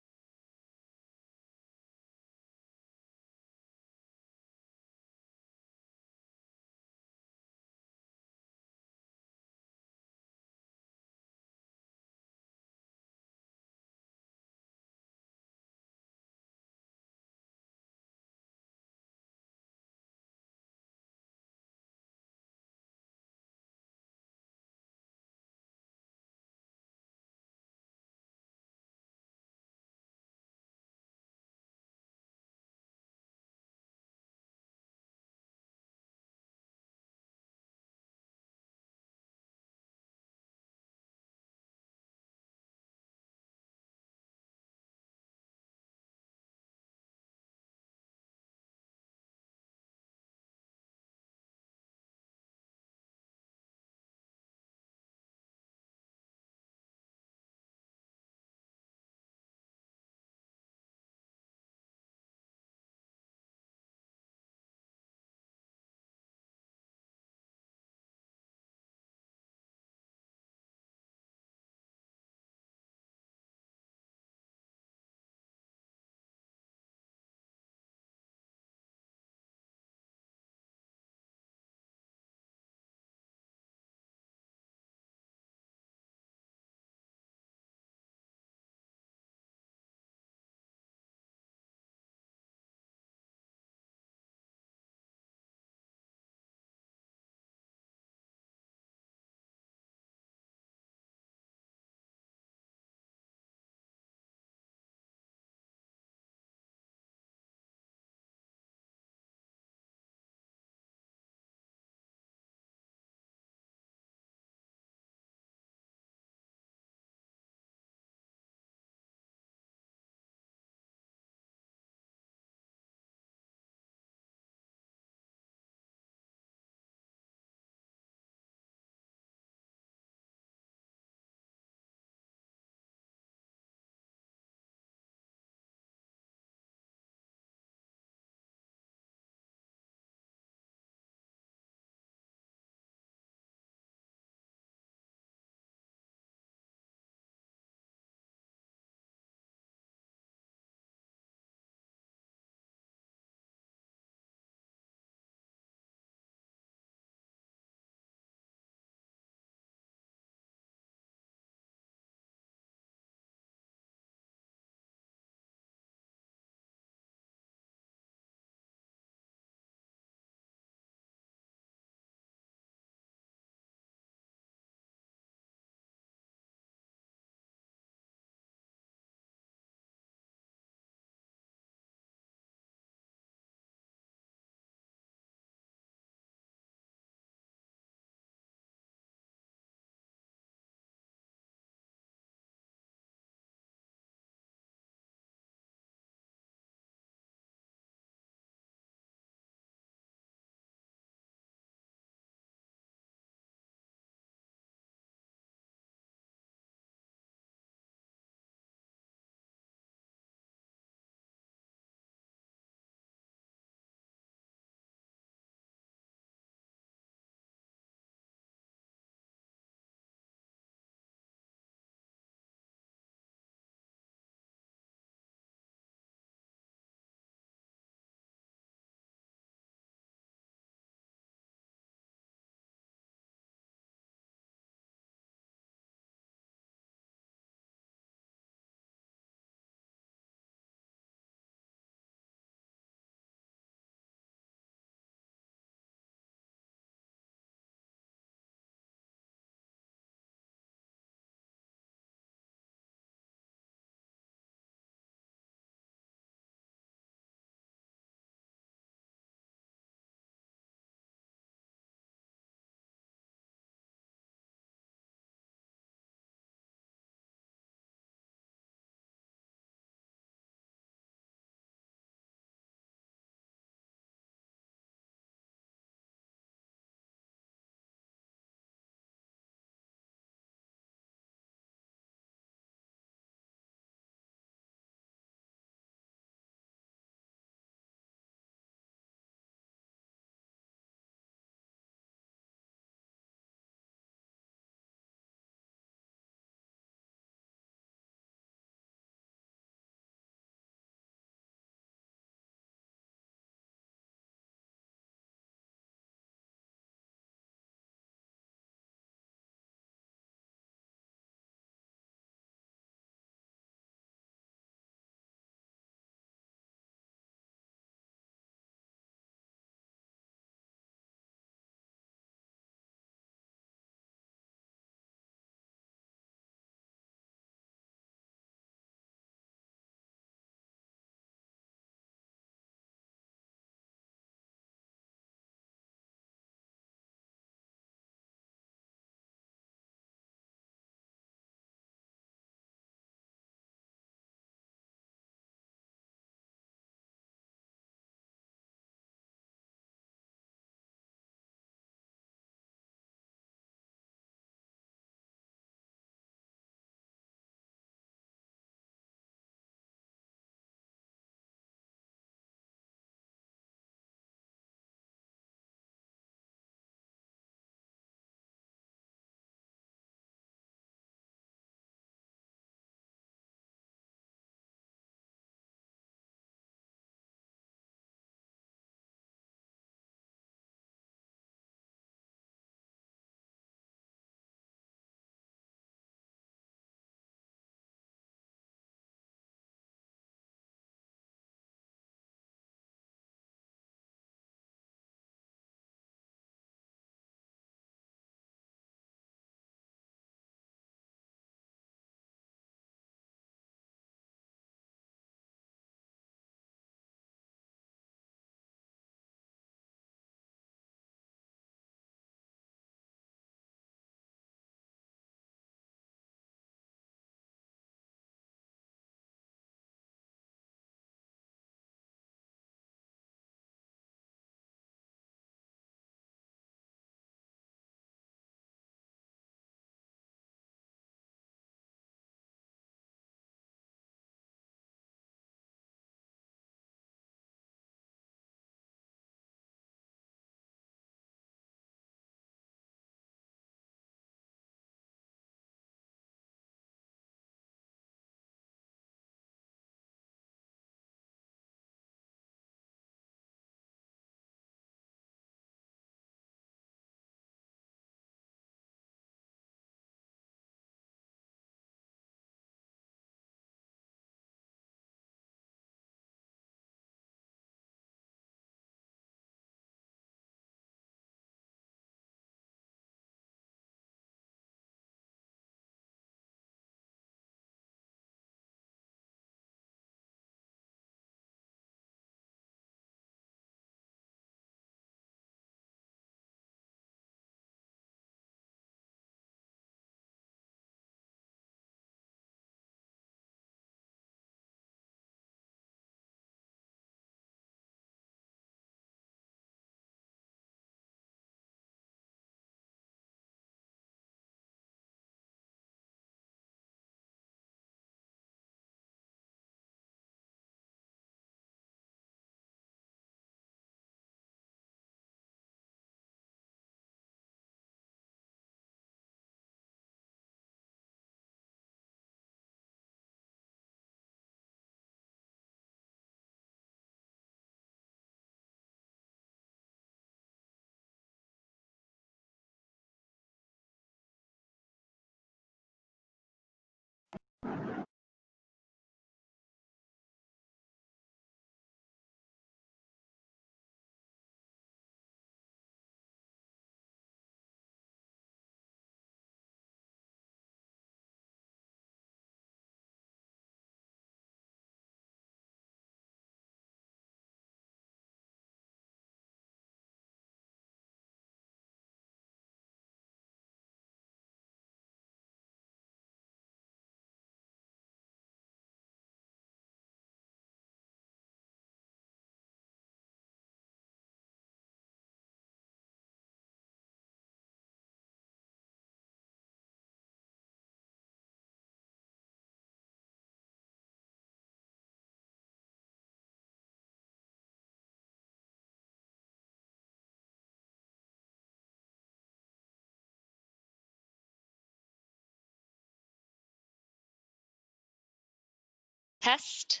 Test.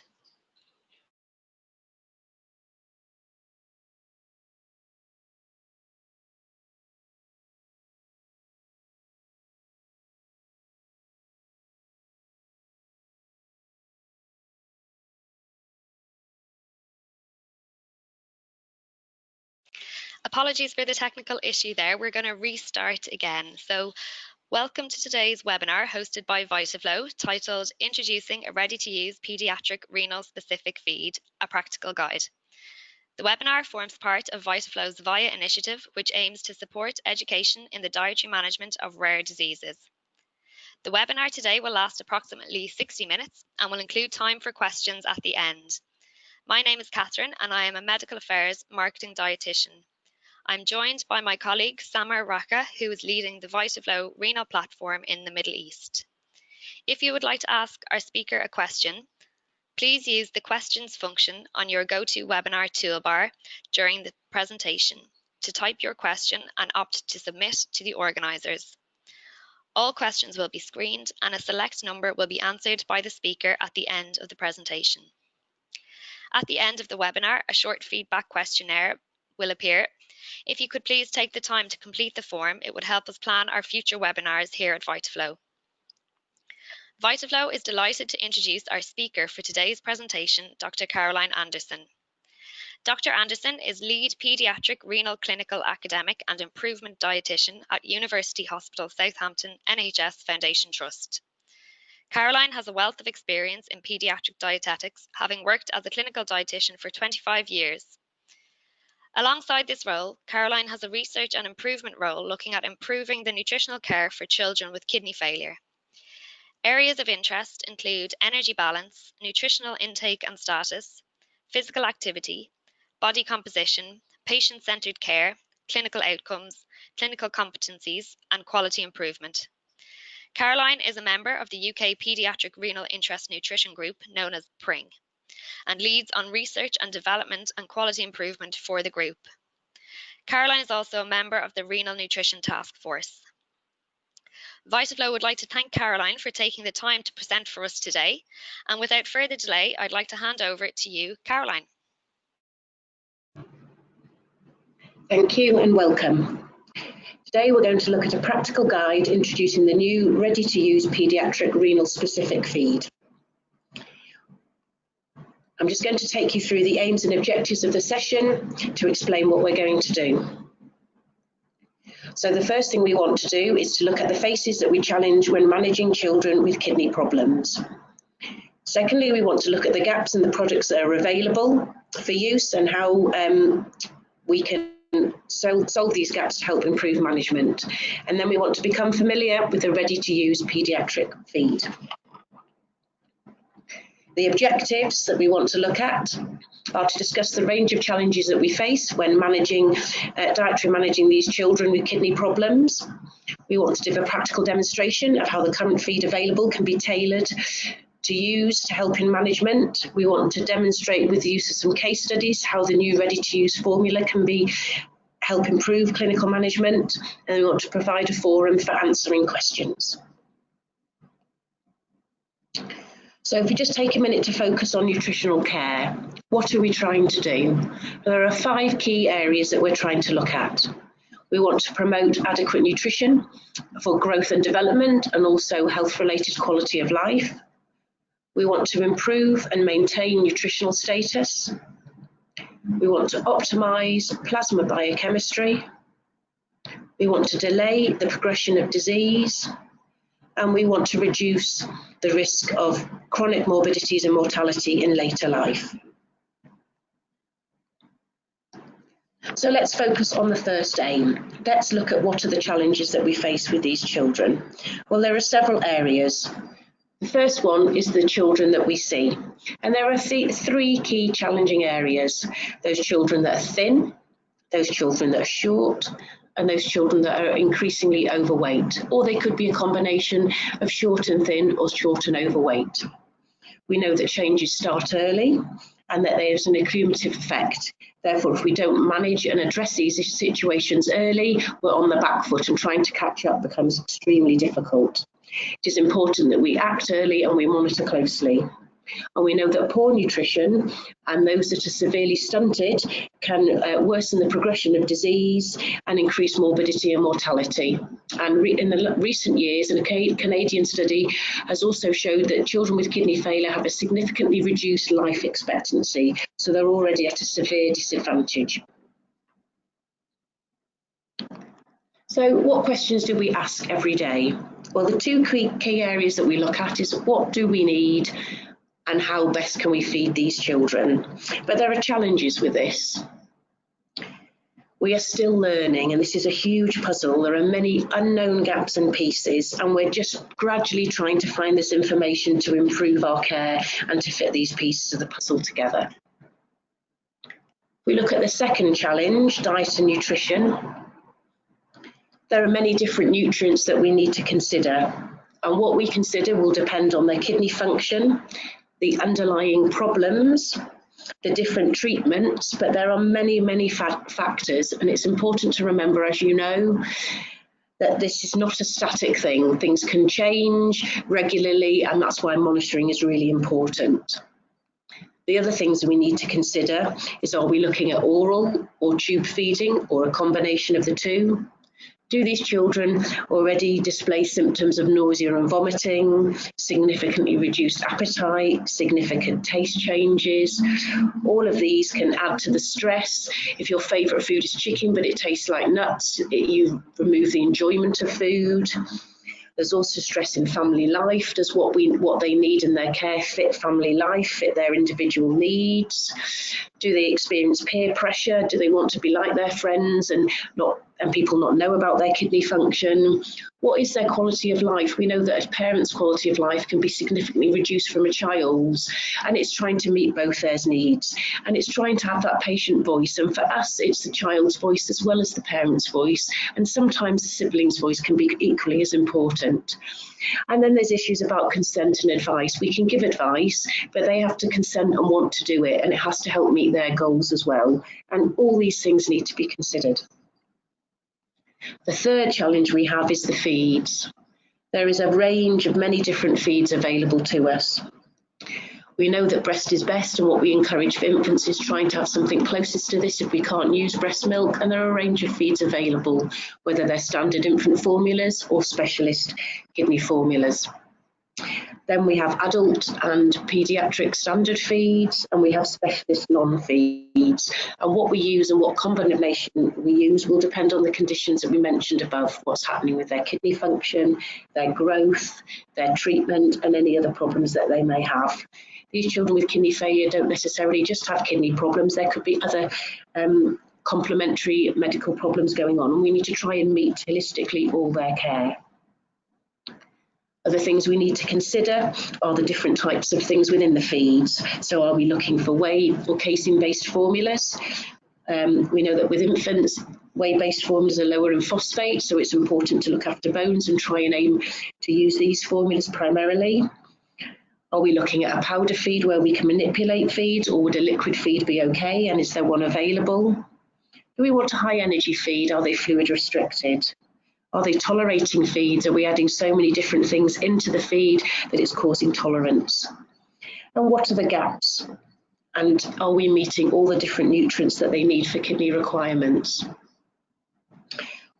Apologies for the technical issue there. We're going to restart again. So welcome to today's webinar hosted by VitaFlow, titled Introducing a Ready-to-Use Paediatric Renal Specific Feed, a Practical Guide. The webinar forms part of VitaFlow's VIA initiative, which aims to support education in the dietary management of rare diseases. The webinar today will last approximately 60 minutes and will include time for questions at the end. My name is Catherine and I am a Medical Affairs Marketing Dietitian. I'm joined by my colleague Samar Raka, who is leading the VitaFlow Renal platform in the Middle East. If you would like to ask our speaker a question, please use the questions function on your GoToWebinar toolbar during the presentation to type your question and opt to submit to the organisers. All questions will be screened and a select number will be answered by the speaker at the end of the presentation. At the end of the webinar, a short feedback questionnaire will appear. If you could please take the time to complete the form, it would help us plan our future webinars here at VitaFlow. VitaFlow is delighted to introduce our speaker for today's presentation, Dr. Caroline Anderson. Dr. Anderson is lead paediatric renal clinical academic and improvement dietitian at University Hospital Southampton NHS Foundation Trust. Caroline has a wealth of experience in paediatric dietetics, having worked as a clinical dietitian for 25 years. Alongside this role, Caroline has a research and improvement role looking at improving the nutritional care for children with kidney failure. Areas of interest include energy balance, nutritional intake and status, physical activity, body composition, patient-centered care, clinical outcomes, clinical competencies, and quality improvement. Caroline is a member of the UK Paediatric Renal Interest Nutrition Group, known as PRING, and leads on research and development and quality improvement for the group. Caroline is also a member of the Renal Nutrition Task Force. VitaFlow would like to thank Caroline for taking the time to present for us today. And without further delay, I'd like to hand over to you, Caroline. Thank you and welcome. Today we're going to look at a practical guide introducing the new ready-to-use paediatric renal specific feed. I'm just going to take you through the aims and objectives of the session to explain what we're going to do. So the first thing we want to do is to look at the faces that we challenge when managing children with kidney problems. Secondly, we want to look at the gaps in the products that are available for use and how we can solve these gaps to help improve management. And then we want to become familiar with the ready-to-use paediatric feed. The objectives that we want to look at are to discuss the range of challenges that we face when dietary managing these children with kidney problems. We want to give a practical demonstration of how the current feed available can be tailored to use to help in management. We want to demonstrate with the use of some case studies how the new ready-to-use formula can help improve clinical management, and we want to provide a forum for answering questions. So if we just take a minute to focus on nutritional care, what are we trying to do? There are 5 key areas that we're trying to look at. We want to promote adequate nutrition for growth and development and also health-related quality of life. We want to improve and maintain nutritional status. We want to optimize plasma biochemistry. We want to delay the progression of disease. And we want to reduce the risk of chronic morbidities and mortality in later life. So let's focus on the first aim. Let's look at what are the challenges that we face with these children. Well, there are several areas. The first one is the children that we see. And there are 3 key challenging areas. Those children that are thin, those children that are short, and those children that are increasingly overweight, or they could be a combination of short and thin or short and overweight. We know that changes start early and that there's an accumulative effect. Therefore, if we don't manage and address these situations early, we're on the back foot and trying to catch up becomes extremely difficult. It is important that we act early and we monitor closely. And we know that poor nutrition and those that are severely stunted can worsen the progression of disease and increase morbidity and mortality. And in the recent years, a Canadian study has also showed that children with kidney failure have a significantly reduced life expectancy, so they're already at a severe disadvantage. So what questions do we ask every day? Well, the two key areas that we look at is what do we need and how best can we feed these children? But there are challenges with this. We are still learning, and this is a huge puzzle. There are many unknown gaps and pieces, and we're just gradually trying to find this information to improve our care and to fit these pieces of the puzzle together. We look at the second challenge, diet and nutrition. There are many different nutrients that we need to consider, and what we consider will depend on their kidney function, the underlying problems, the different treatments, but there are many factors, and it's important to remember, as you know, that this is not a static thing. Things can change regularly, and that's why monitoring is really important. The other things we need to consider is, are we looking at oral or tube feeding or a combination of the two? Do these children already display symptoms of nausea and vomiting, significantly reduced appetite, significant taste changes? All of these can add to the stress. If your favourite food is chicken but it tastes like nuts, you remove the enjoyment of food. There's also stress in family life. Does what they need in their care fit family life, fit their individual needs? Do they experience peer pressure? Do they want to be like their friends and people not know about their kidney function? What is their quality of life? We know that a parent's quality of life can be significantly reduced from a child's, and it's trying to meet both their needs, and it's trying to have that patient voice. And for us, it's the child's voice as well as the parent's voice, and sometimes the sibling's voice can be equally as important. And then there's issues about consent and advice. We can give advice, but they have to consent and want to do it, and it has to help meet their goals as well. And all these things need to be considered. The third challenge we have is the feeds. There is a range of many different feeds available to us. We know that breast is best, and what we encourage for infants is trying to have something closest to this if we can't use breast milk, and there are a range of feeds available, whether they're standard infant formulas or specialist kidney formulas. Then we have adult and paediatric standard feeds, and we have specialist non-feeds. And what we use and what combination we use will depend on the conditions that we mentioned above, what's happening with their kidney function, their growth, their treatment, and any other problems that they may have. These children with kidney failure don't necessarily just have kidney problems. There could be other complementary medical problems going on, and we need to try and meet holistically all their care. Other things we need to consider are the different types of things within the feeds. So are we looking for whey or casein-based formulas? We know that with infants, whey-based formulas are lower in phosphate, so it's important to look after bones and try and aim to use these formulas primarily. Are we looking at a powder feed where we can manipulate feeds, or would a liquid feed be okay, and is there one available? Do we want a high-energy feed? Are they fluid restricted? Are they tolerating feeds? Are we adding so many different things into the feed that it's causing tolerance? And what are the gaps? And are we meeting all the different nutrients that they need for kidney requirements?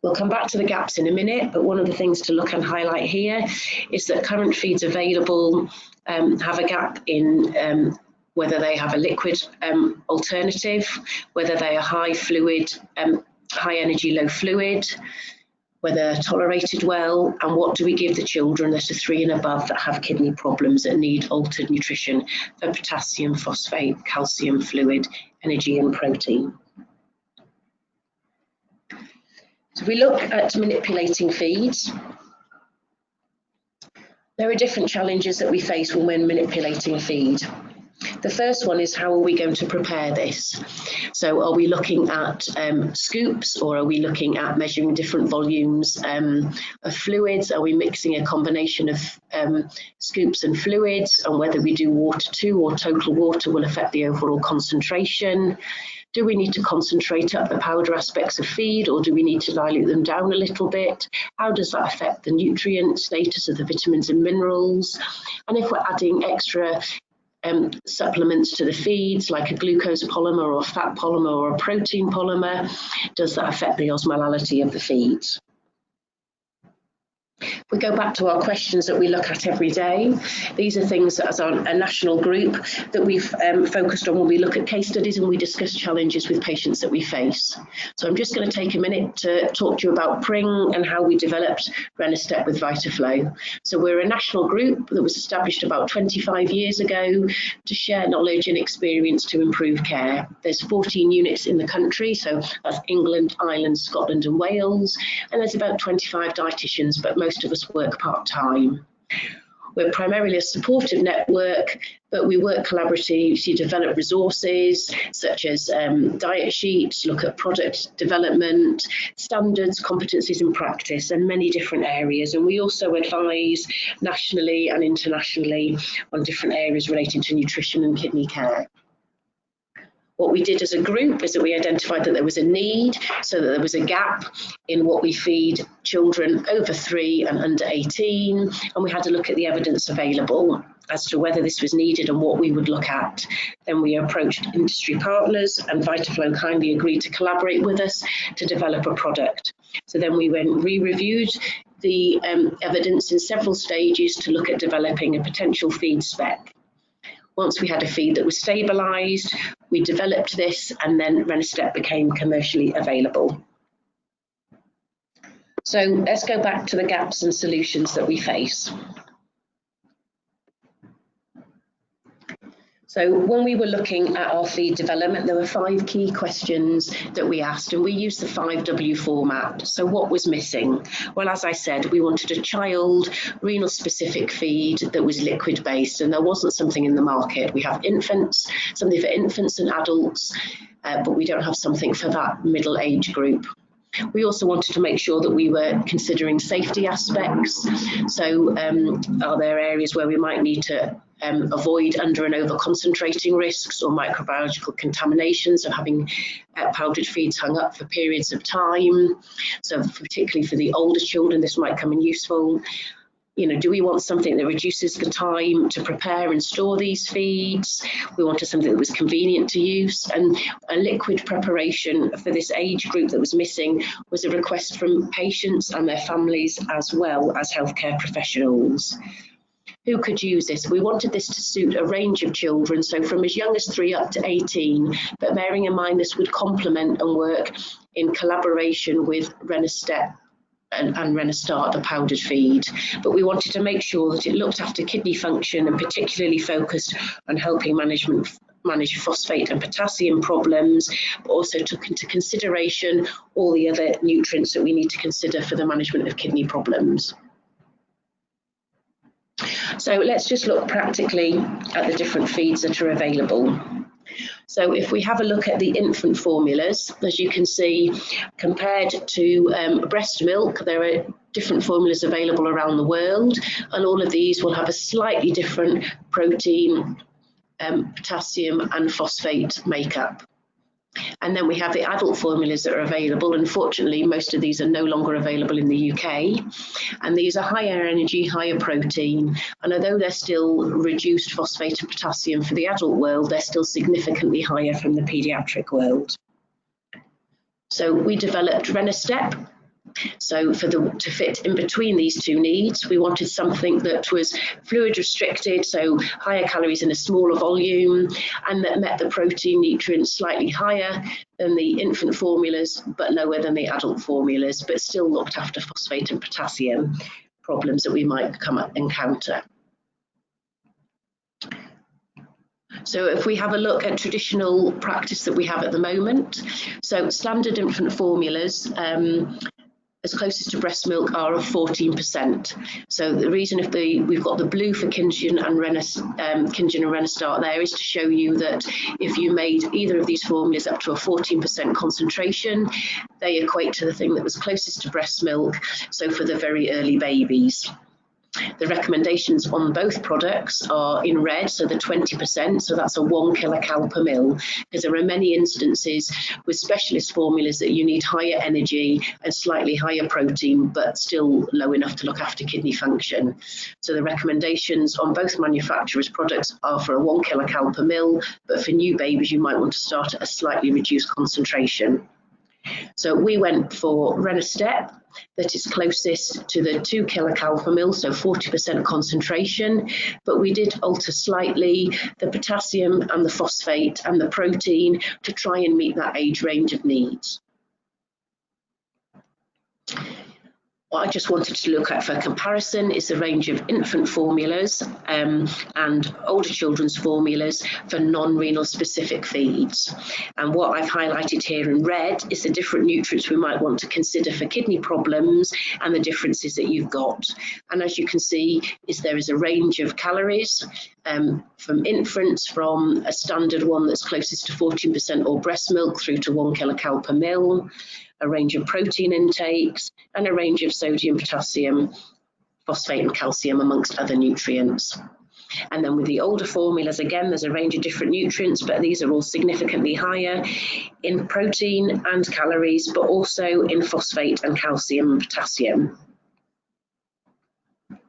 We'll come back to the gaps in a minute, but one of the things to look and highlight here is that current feeds available have a gap in whether they have a liquid alternative, whether they are high fluid, high energy, low fluid, whether they're tolerated well, and what do we give the children that are 3 and above that have kidney problems that need altered nutrition for potassium, phosphate, calcium, fluid, energy and protein. So if we look at manipulating feeds, there are different challenges that we face when we're manipulating feed. The first one is, how are we going to prepare this? So are we looking at scoops, or are we looking at measuring different volumes of fluids? Are we mixing a combination of scoops and fluids? And whether we do water to or total water will affect the overall concentration. Do we need to concentrate up the powder aspects of feed, or do we need to dilute them down a little bit? How does that affect the nutrient status of the vitamins and minerals? And if we're adding extra supplements to the feeds, like a glucose polymer or a fat polymer or a protein polymer? Does that affect the osmolality of the feeds? If we go back to our questions that we look at every day, these are things that as a national group that we've focused on when we look at case studies and we discuss challenges with patients that we face. So I'm just going to take a minute to talk to you about PRING and how we developed Renastep with VitaFlow. So we're a national group that was established about 25 years ago to share knowledge and experience to improve care. There's 14 units in the country, so that's England, Ireland, Scotland and Wales, and there's about 25 dietitians, but most of us work part-time. We're primarily a supportive network, but we work collaboratively to develop resources such as diet sheets, look at product development, standards, competencies and practice, and many different areas. And we also advise nationally and internationally on different areas relating to nutrition and kidney care. What we did as a group is that we identified that there was a need, so that there was a gap in what we feed children over 3 and under 18, and we had to look at the evidence available as to whether this was needed and what we would look at. Then we approached industry partners, and VitaFlow kindly agreed to collaborate with us to develop a product. So then we re-reviewed the evidence in several stages to look at developing a potential feed spec. Once we had a feed that was stabilised, we developed this, and then Renastep became commercially available. So let's go back to the gaps and solutions that we face. So when we were looking at our feed development, there were 5 key questions that we asked, and we used the 5W format. So what was missing? Well, as I said, we wanted a child renal specific feed that was liquid based, and there wasn't something in the market. We have infants, something for infants and adults, but we don't have something for that middle age group. We also wanted to make sure that we were considering safety aspects. So are there areas where we might need to avoid under and over concentrating risks or microbiological contaminations of having powdered feeds hung up for periods of time? So particularly for the older children, this might come in useful. You know, do we want something that reduces the time to prepare and store these feeds? We wanted something that was convenient to use, and a liquid preparation for this age group that was missing was a request from patients and their families as well as healthcare professionals. Who could use this? We wanted this to suit a range of children, so from as young as 3 up to 18, but bearing in mind this would complement and work in collaboration with Renastep and Renastart, the powdered feed. But we wanted to make sure that it looked after kidney function and particularly focused on helping manage phosphate and potassium problems, but also took into consideration all the other nutrients that we need to consider for the management of kidney problems. So let's just look practically at the different feeds that are available. So if we have a look at the infant formulas, as you can see, compared to breast milk, there are different formulas available around the world, and all of these will have a slightly different protein, potassium and phosphate makeup. And then we have the adult formulas that are available. Unfortunately, most of these are no longer available in the UK. And these are higher energy, higher protein. And although they're still reduced phosphate and potassium for the adult world, they're still significantly higher from the paediatric world. So we developed Renastep. So to fit in between these two needs, we wanted something that was fluid restricted, so higher calories in a smaller volume, and that met the protein nutrients slightly higher than the infant formulas, but lower than the adult formulas, but still looked after phosphate and potassium problems that we might encounter. So if we have a look at traditional practice that we have at the moment, so standard infant formulas, as closest to breast milk are of 14%. So the reason we've got the blue for Kingen and Renastart there is to show you that if you made either of these formulas up to a 14% concentration, they equate to the thing that was closest to breast milk, so for the very early babies. The recommendations on both products are in red, so the 20%, so that's a 1 kilocal per mil, because there are many instances with specialist formulas that you need higher energy and slightly higher protein, but still low enough to look after kidney function. So the recommendations on both manufacturers' products are for a 1 kilocal per mil, but for new babies, you might want to start at a slightly reduced concentration. So we went for Renastep, that is closest to the 2 kilocal per mil, so 40% concentration, but we did alter slightly the potassium and the phosphate and the protein to try and meet that age range of needs. What I just wanted to look at for comparison is the range of infant formulas and older children's formulas for non-renal specific feeds. And what I've highlighted here in red is the different nutrients we might want to consider for kidney problems and the differences that you've got. And as you can see, there is a range of calories from infants, from a standard one that's closest to 14% or breast milk through to 1 kilocal per mil, a range of protein intakes, and a range of sodium, potassium, phosphate and calcium, amongst other nutrients. And then with the older formulas, again, there's a range of different nutrients, but these are all significantly higher in protein and calories, but also in phosphate and calcium and potassium.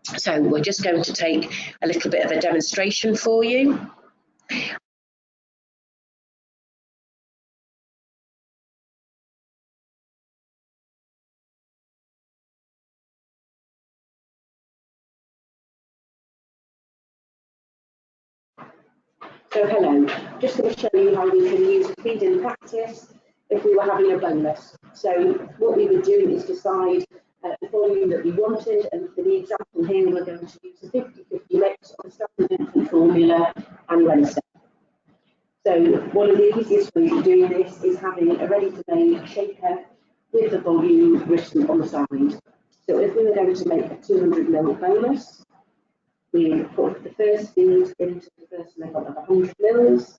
So we're just going to take a little bit of a demonstration for you. So hello, just going to show you how we can use a feed in practice if we were having a bolus. So what we would do is decide the volume that we wanted, and for the example here we're going to use a 50-50 mix of standard infant formula and Renastep. So one of the easiest ways of doing this is having a ready-to-make shaker with the volume written on the side. So if we were going to make a 200 ml bolus, we would put the first feed into the first level of 100 mils.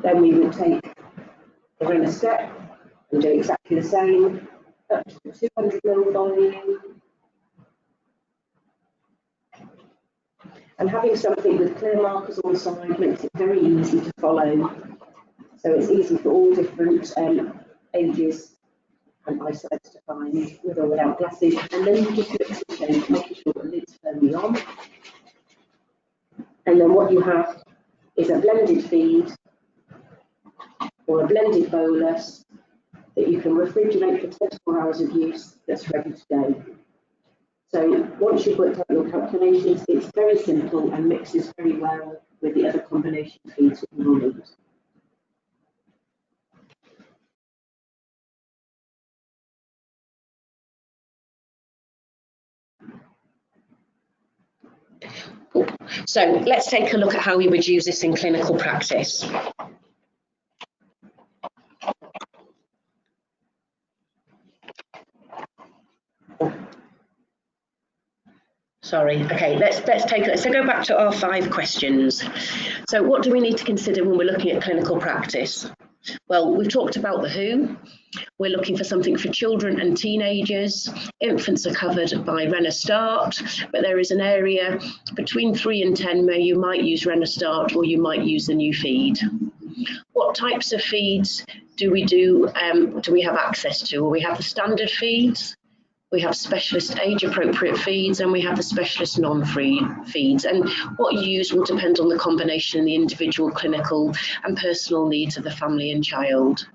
Then we would take the Renastep and do exactly the same, up to the 200 ml volume. And having something with clear markers on the side makes it very easy to follow. So it's easy for all different ages and eyesight to find, with or without glasses. And then you just mix the shake, making sure the lid's firmly on. And then what you have is a blended feed or a blended bolus that you can refrigerate for 24 hours of use that's ready to go. So once you've worked out your calculations, it's very simple and mixes very well with the other combination feeds that you will need. So let's take a look at how we would use this in clinical practice. Sorry, okay, let's go back to our 5 questions. So what do we need to consider when we're looking at clinical practice? Well, we've talked about the WHO. We're looking for something for children and teenagers. Infants are covered by Renastart, but there is an area between 3 and 10 where you might use Renastart or you might use the new feed. What types of feeds do we have access to? Well, we have the standard feeds, we have specialist age-appropriate feeds, and we have the specialist non-free feeds. And what you use will depend on the combination and the individual clinical and personal needs of the family and child.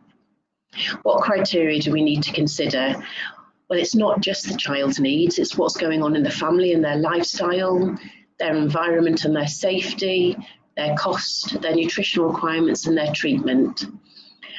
What criteria do we need to consider? Well, it's not just the child's needs, it's what's going on in the family and their lifestyle, their environment and their safety, their cost, their nutritional requirements and their treatment.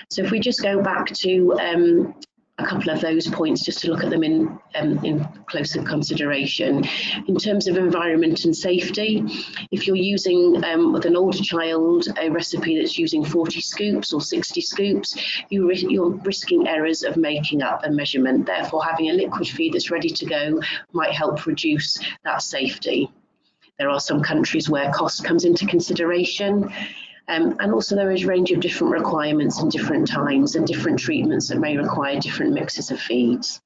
So if we just go back to a couple of those points just to look at them in closer consideration. In terms of environment and safety, if you're using with an older child a recipe that's using 40 scoops or 60 scoops, you're risking errors of making up and measurement. Therefore, having a liquid feed that's ready to go might help reduce that safety. There are some countries where cost comes into consideration. And also there is a range of different requirements in different times and different treatments that may require different mixes of feeds.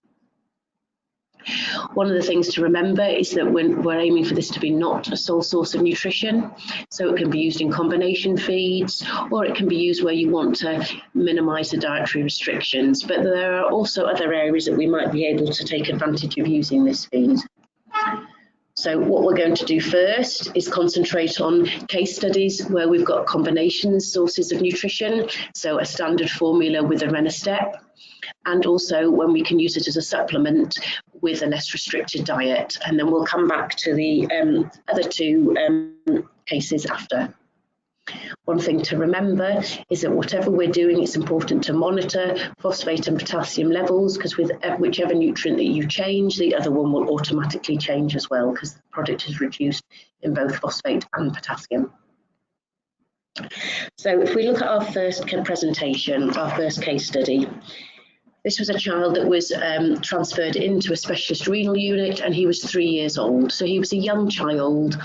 One of the things to remember is that we're aiming for this to be not a sole source of nutrition, so it can be used in combination feeds, or it can be used where you want to minimise the dietary restrictions, but there are also other areas that we might be able to take advantage of using this feed. So what we're going to do first is concentrate on case studies where we've got combination sources of nutrition, so a standard formula with a Renastep, and also when we can use it as a supplement with a less restricted diet. And then we'll come back to the other two cases after. One thing to remember is that whatever we're doing, it's important to monitor phosphate and potassium levels, because with whichever nutrient that you change, the other one will automatically change as well, because the product is reduced in both phosphate and potassium. So if we look at our first presentation, our first case study, this was a child that was transferred into a specialist renal unit, and he was 3 years old. So he was a young child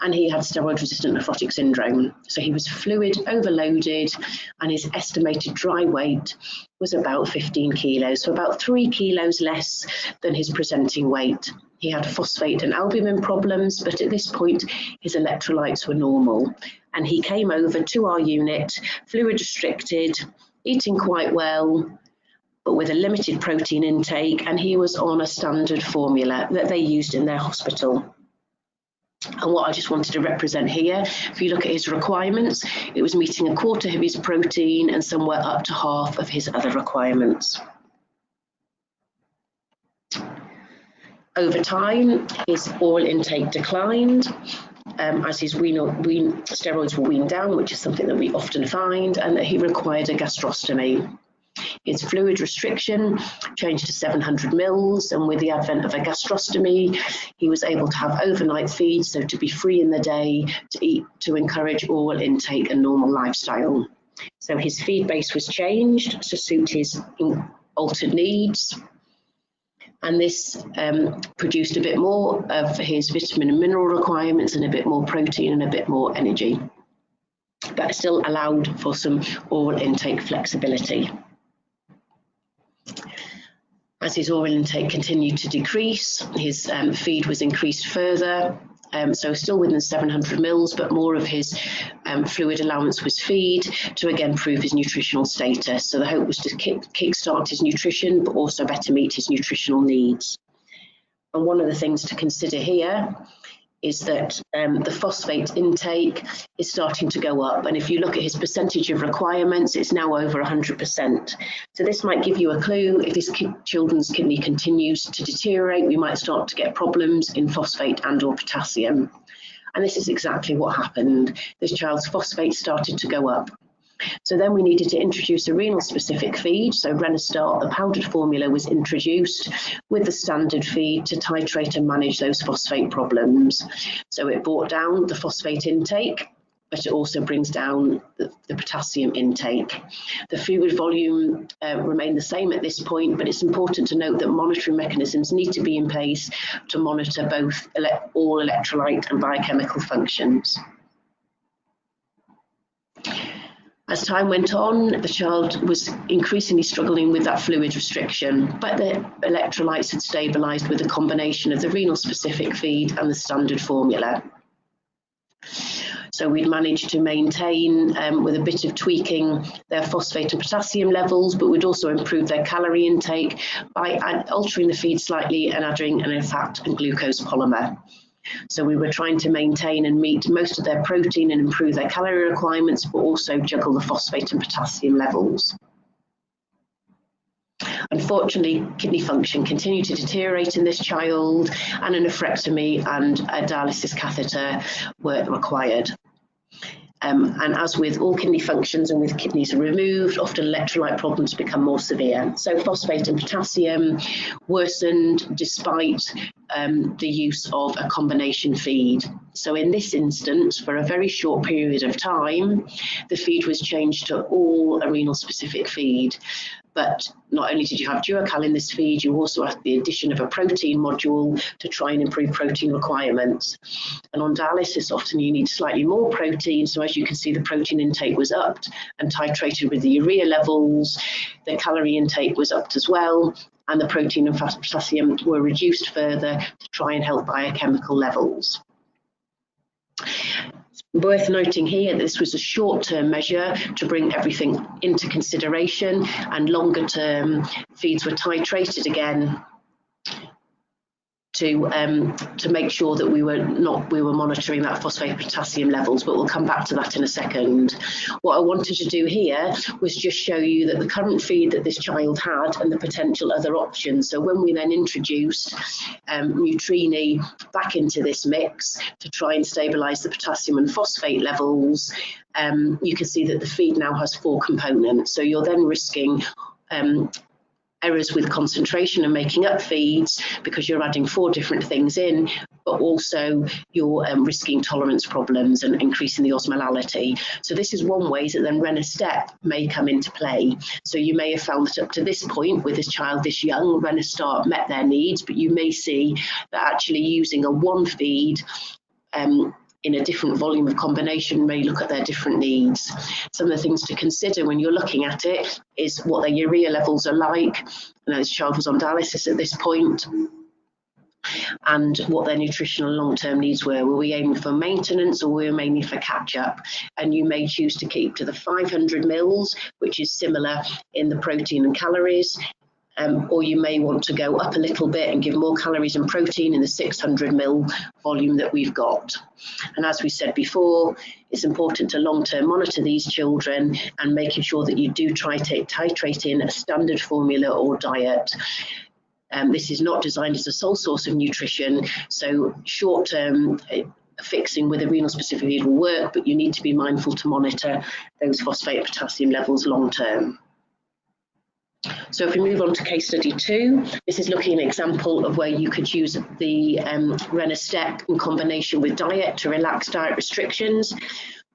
and he had steroid-resistant nephrotic syndrome. So he was fluid overloaded and his estimated dry weight was about 15 kilos, so about 3 kilos less than his presenting weight. He had phosphate and albumin problems, but at this point his electrolytes were normal. And he came over to our unit, fluid restricted, eating quite well, but with a limited protein intake, and he was on a standard formula that they used in their hospital. And what I just wanted to represent here, if you look at his requirements, it was meeting a quarter of his protein and somewhere up to half of his other requirements. Over time, his oral intake declined as his steroids were weaned down, which is something that we often find, and that he required a gastrostomy. His fluid restriction changed to 700 mils, and with the advent of a gastrostomy, he was able to have overnight feeds, so to be free in the day to eat, to encourage oral intake and normal lifestyle. So his feed base was changed to suit his altered needs, and this produced a bit more of his vitamin and mineral requirements and a bit more protein and a bit more energy. That still allowed for some oral intake flexibility. As his oral intake continued to decrease, his feed was increased further, so still within 700 mils, but more of his fluid allowance was feed to again prove his nutritional status. So the hope was to kickstart his nutrition, but also better meet his nutritional needs. And one of the things to consider here is that the phosphate intake is starting to go up. And if you look at his percentage of requirements, it's now over 100%. So this might give you a clue. If this children's kidney continues to deteriorate, we might start to get problems in phosphate and or potassium. And this is exactly what happened. This child's phosphate started to go up. So then we needed to introduce a renal specific feed. So Renastart, the powdered formula, was introduced with the standard feed to titrate and manage those phosphate problems. So it brought down the phosphate intake, but it also brings down the potassium intake. The fluid volume remained the same at this point, but it's important to note that monitoring mechanisms need to be in place to monitor both all electrolyte and biochemical functions. As time went on, the child was increasingly struggling with that fluid restriction, but the electrolytes had stabilised with a combination of the renal specific feed and the standard formula. So we'd managed to maintain, with a bit of tweaking, their phosphate and potassium levels, but we'd also improve their calorie intake by altering the feed slightly and adding a fat and glucose polymer. So we were trying to maintain and meet most of their protein and improve their calorie requirements, but also juggle the phosphate and potassium levels. Unfortunately, kidney function continued to deteriorate in this child, and a nephrectomy and a dialysis catheter were required. And as with all kidney functions and with kidneys removed, often electrolyte problems become more severe. So phosphate and potassium worsened despite the use of a combination feed. So in this instance, for a very short period of time, the feed was changed to all a renal specific feed. But not only did you have Duacal in this feed, you also had the addition of a protein module to try and improve protein requirements. And on dialysis, often you need slightly more protein. So as you can see, the protein intake was upped and titrated with the urea levels. The calorie intake was upped as well. And the protein and potassium were reduced further to try and help biochemical levels. Worth noting here that this was a short-term measure to bring everything into consideration, and longer-term feeds were titrated again to make sure that we were monitoring that phosphate potassium levels, but we'll come back to that in a second. What I wanted to do here was just show you that the current feed that this child had and the potential other options. So when we then introduced Nutrini back into this mix to try and stabilise the potassium and phosphate levels, you can see that the feed now has 4 components. So you're then risking errors with concentration and making up feeds because you're adding 4 different things in, but also you're risking tolerance problems and increasing the osmolality. So this is one way that then Renastep may come into play. So you may have found that up to this point with this child this young, Renastar met their needs, but you may see that actually using a 1 feed in a different volume of combination may look at their different needs. Some of the things to consider when you're looking at it is what their urea levels are like. You know, this child was on dialysis at this point, and what their nutritional long-term needs were. Were we aiming for maintenance, or were we mainly for catch-up? And you may choose to keep to the 500 mils, which is similar in the protein and calories, or you may want to go up a little bit and give more calories and protein in the 600 mil volume that we've got. And as we said before, it's important to long-term monitor these children and making sure that you do try to titrate in a standard formula or diet. This is not designed as a sole source of nutrition, so short-term fixing with a renal specific feed will work, but you need to be mindful to monitor those phosphate and potassium levels long-term. So if we move on to case study 2, this is looking at an example of where you could use the Renastep in combination with diet to relax diet restrictions.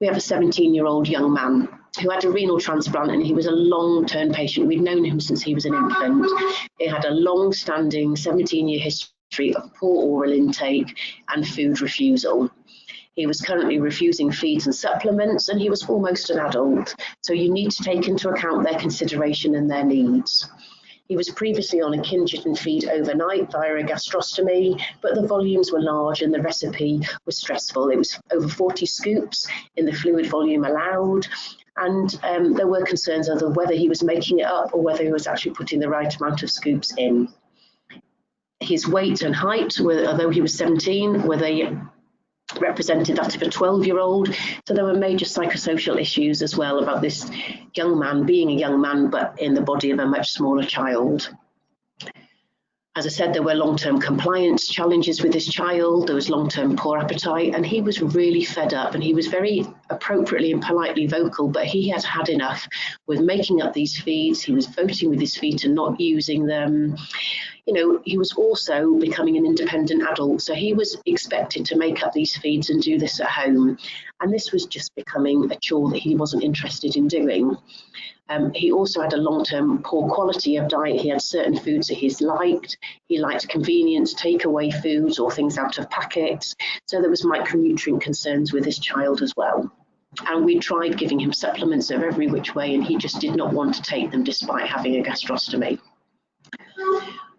We have a 17-year-old young man who had a renal transplant, and he was a long-term patient. We'd known him since he was an infant. He had a long-standing 17-year history of poor oral intake and food refusal. He was currently refusing feeds and supplements, and he was almost an adult. So you need to take into account their consideration and their needs. He was previously on a Kindred feed overnight via a gastrostomy, but the volumes were large and the recipe was stressful. It was over 40 scoops in the fluid volume allowed, and there were concerns over whether he was making it up or whether he was actually putting the right amount of scoops in. His weight and height, although he was 17, they represented that of a 12-year-old. So there were major psychosocial issues as well about this young man being a young man, but in the body of a much smaller child. As I said, there were long-term compliance challenges with this child. There was long-term poor appetite, and he was really fed up, and he was very appropriately and politely vocal, but he had had enough with making up these feeds. He was voting with his feet and not using them. You know, he was also becoming an independent adult, so he was expected to make up these feeds and do this at home. And this was just becoming a chore that he wasn't interested in doing. He also had a long-term poor quality of diet. He had certain foods that he liked. He liked convenience, takeaway foods or things out of packets. So there was micronutrient concerns with this child as well. And we tried giving him supplements of every which way, and he just did not want to take them despite having a gastrostomy.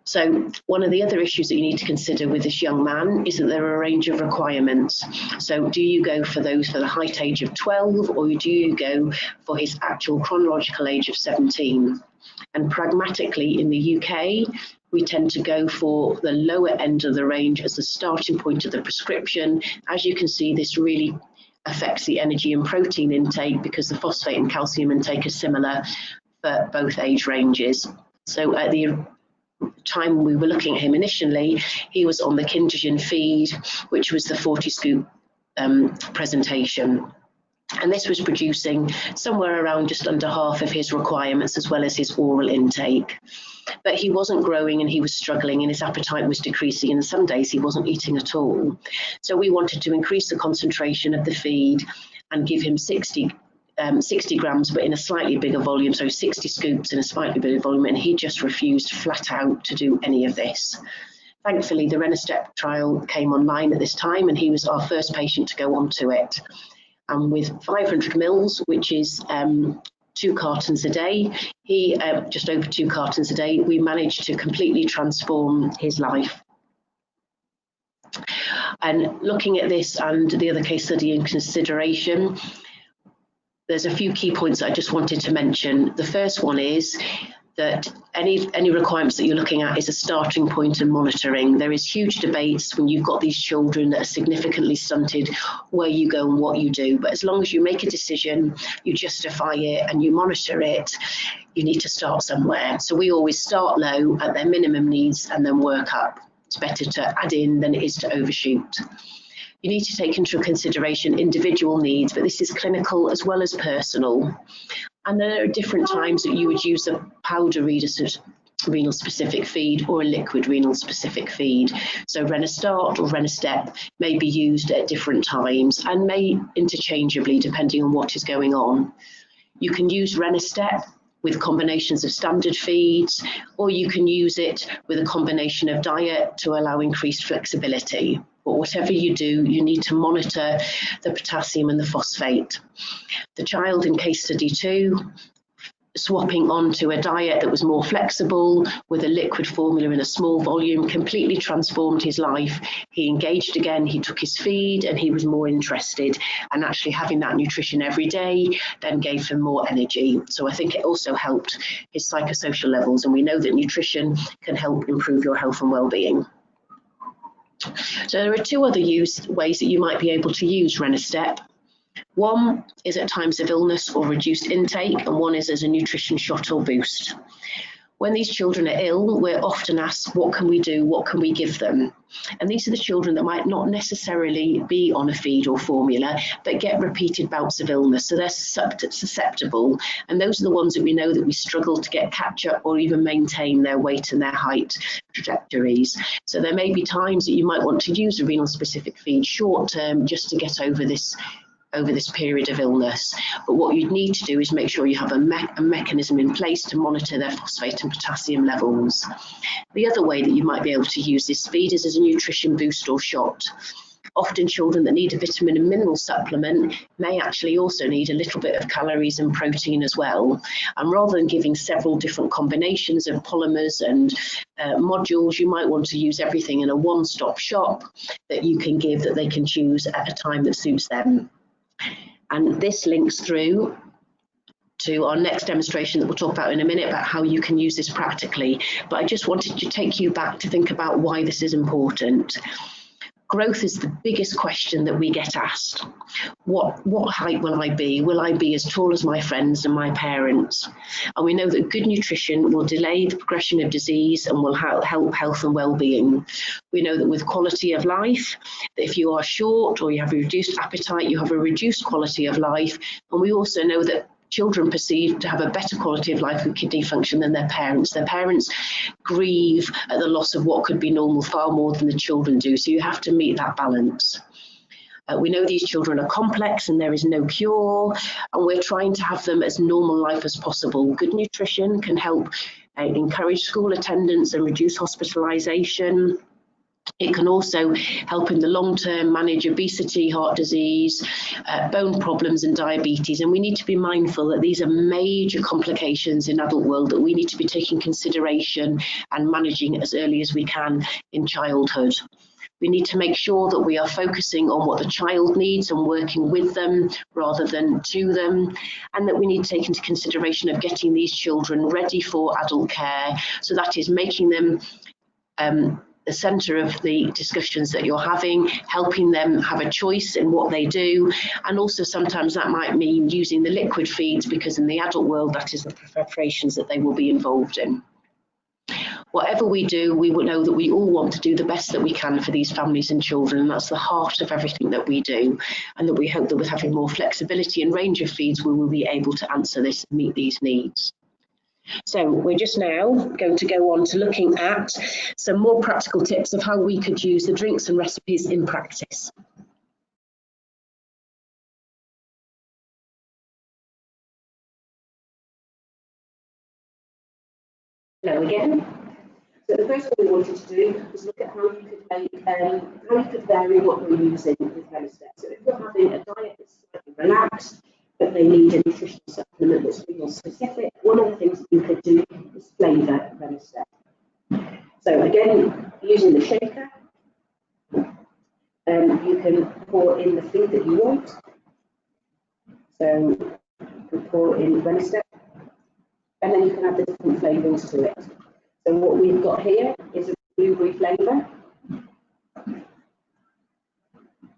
So one of the other issues that you need to consider with this young man is that there are a range of requirements. So do you go for those for the height age of 12, or do you go for his actual chronological age of 17? And pragmatically in the UK, we tend to go for the lower end of the range as the starting point of the prescription. As you can see, this really affects the energy and protein intake because the phosphate and calcium intake is similar for both age ranges. So at the time we were looking at him initially, he was on the Kindred feed, which was the 40 scoop presentation. And this was producing somewhere around just under half of his requirements as well as his oral intake. but he wasn't growing and he was struggling and his appetite was decreasing, and some days he wasn't eating at all. So we wanted to increase the concentration of the feed and give him 60 grams, but in a slightly bigger volume, so 60 scoops in a slightly bigger volume, and he just refused flat out to do any of this. Thankfully, the Renastep trial came online at this time, and he was our first patient to go onto it. And with 500 mils, which is 2 cartons a day, just over 2 cartons a day, we managed to completely transform his life. And looking at this and the other case study in consideration, there's a few key points I just wanted to mention. The first one is that any requirements that you're looking at is a starting point in monitoring. There is huge debates when you've got these children that are significantly stunted, where you go and what you do. But as long as you make a decision, you justify it and you monitor it, you need to start somewhere. So we always start low at their minimum needs and then work up. It's better to add in than it is to overshoot. You need to take into consideration individual needs, but this is clinical as well as personal. And there are different times that you would use a powder renal specific feed or a liquid renal specific feed. So Renastart or Renastep may be used at different times and may interchangeably depending on what is going on. You can use Renastep with combinations of standard feeds, or you can use it with a combination of diet to allow increased flexibility. But whatever you do, you need to monitor the potassium and the phosphate. The child in case study 2, swapping onto a diet that was more flexible with a liquid formula in a small volume, completely transformed his life. He engaged again, he took his feed and he was more interested, and actually having that nutrition every day then gave him more energy. So I think it also helped his psychosocial levels, and we know that nutrition can help improve your health and well-being. So there are 2 other ways that you might be able to use Renastep. One is at times of illness or reduced intake, and one is as a nutrition shot or boost. When these children are ill, we're often asked, what can we do? What can we give them? And these are the children that might not necessarily be on a feed or formula, but get repeated bouts of illness. So they're susceptible. And those are the ones that we know that we struggle to get catch up or even maintain their weight and their height trajectories. So there may be times that you might want to use a renal specific feed short term just to get over this period of illness. But what you'd need to do is make sure you have a mechanism in place to monitor their phosphate and potassium levels. The other way that you might be able to use this feed is as a nutrition boost or shot. Often children that need a vitamin and mineral supplement may actually also need a little bit of calories and protein as well. And rather than giving several different combinations of polymers and modules, you might want to use everything in a one-stop shop that you can give, that they can choose at a time that suits them. And this links through to our next demonstration that we'll talk about in a minute, about how you can use this practically. But I just wanted to take you back to think about why this is important. Growth is the biggest question that we get asked. What height will I be? Will I be as tall as my friends and my parents? And we know that good nutrition will delay the progression of disease and will help health and well-being. We know that with quality of life, that if you are short or you have a reduced appetite, you have a reduced quality of life. And we also know that children perceive to have a better quality of life with kidney function than their parents. Their parents grieve at the loss of what could be normal far more than the children do. So you have to meet that balance. We know these children are complex and there is no cure, and we're trying to have them as normal life as possible. Good nutrition can help encourage school attendance and reduce hospitalization. It can also help in the long term manage obesity, heart disease, bone problems and diabetes. And we need to be mindful that these are major complications in adult world that we need to be taking consideration and managing as early as we can in childhood. We need to make sure that we are focusing on what the child needs and working with them rather than to them, and that we need to take into consideration of getting these children ready for adult care. So that is making them the centre of the discussions that you're having, helping them have a choice in what they do, and also sometimes that might mean using the liquid feeds, because in the adult world that is the preparations that they will be involved in. Whatever we do, we will know that we all want to do the best that we can for these families and children, and that's the heart of everything that we do, and that we hope that with having more flexibility and range of feeds we will be able to answer this and meet these needs. So we're just now going to go on to looking at some more practical tips of how we could use the drinks and recipes in practice. Hello again. So the first thing we wanted to do was look at how you could make, how you could vary what we're using with Remistec. So if you're having a diet that's slightly relaxed, but they need a nutritional supplement that's more specific, one of the things that you could do is flavour Remistec. So again, using the shaker, you can pour in the food that you want. So you can pour in Remistec, and then you can add the different flavourings to it. So what we've got here is a blueberry flavour.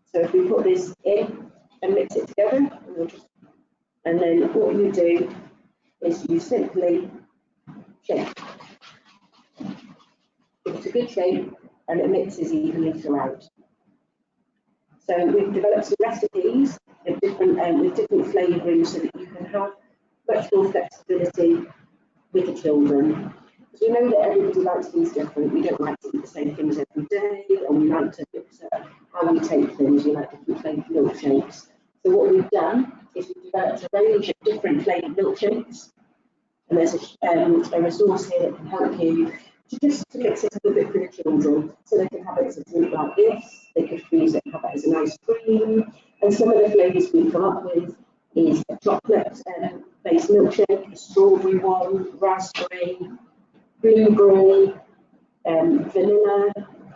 So if we put this in and mix it together, and then what you do is you simply shake. It's a good shape and it mixes evenly throughout. So we've developed some recipes of different, with different flavourings so that you can have much more flexibility with the children. Because we know that everybody likes things different. We don't like to eat the same things every day, and we like to mix up how we take things. We like different flavoured milkshakes. So what we've done is we've developed a range of different flavoured milkshakes, and there's a resource here that can help you to mix it up a bit for the children, so they can have it as a drink like this. They could freeze it and have it as an ice cream. And some of the flavours we've come up with is a chocolate-based milkshake, a strawberry one, raspberry, blueberry, vanilla,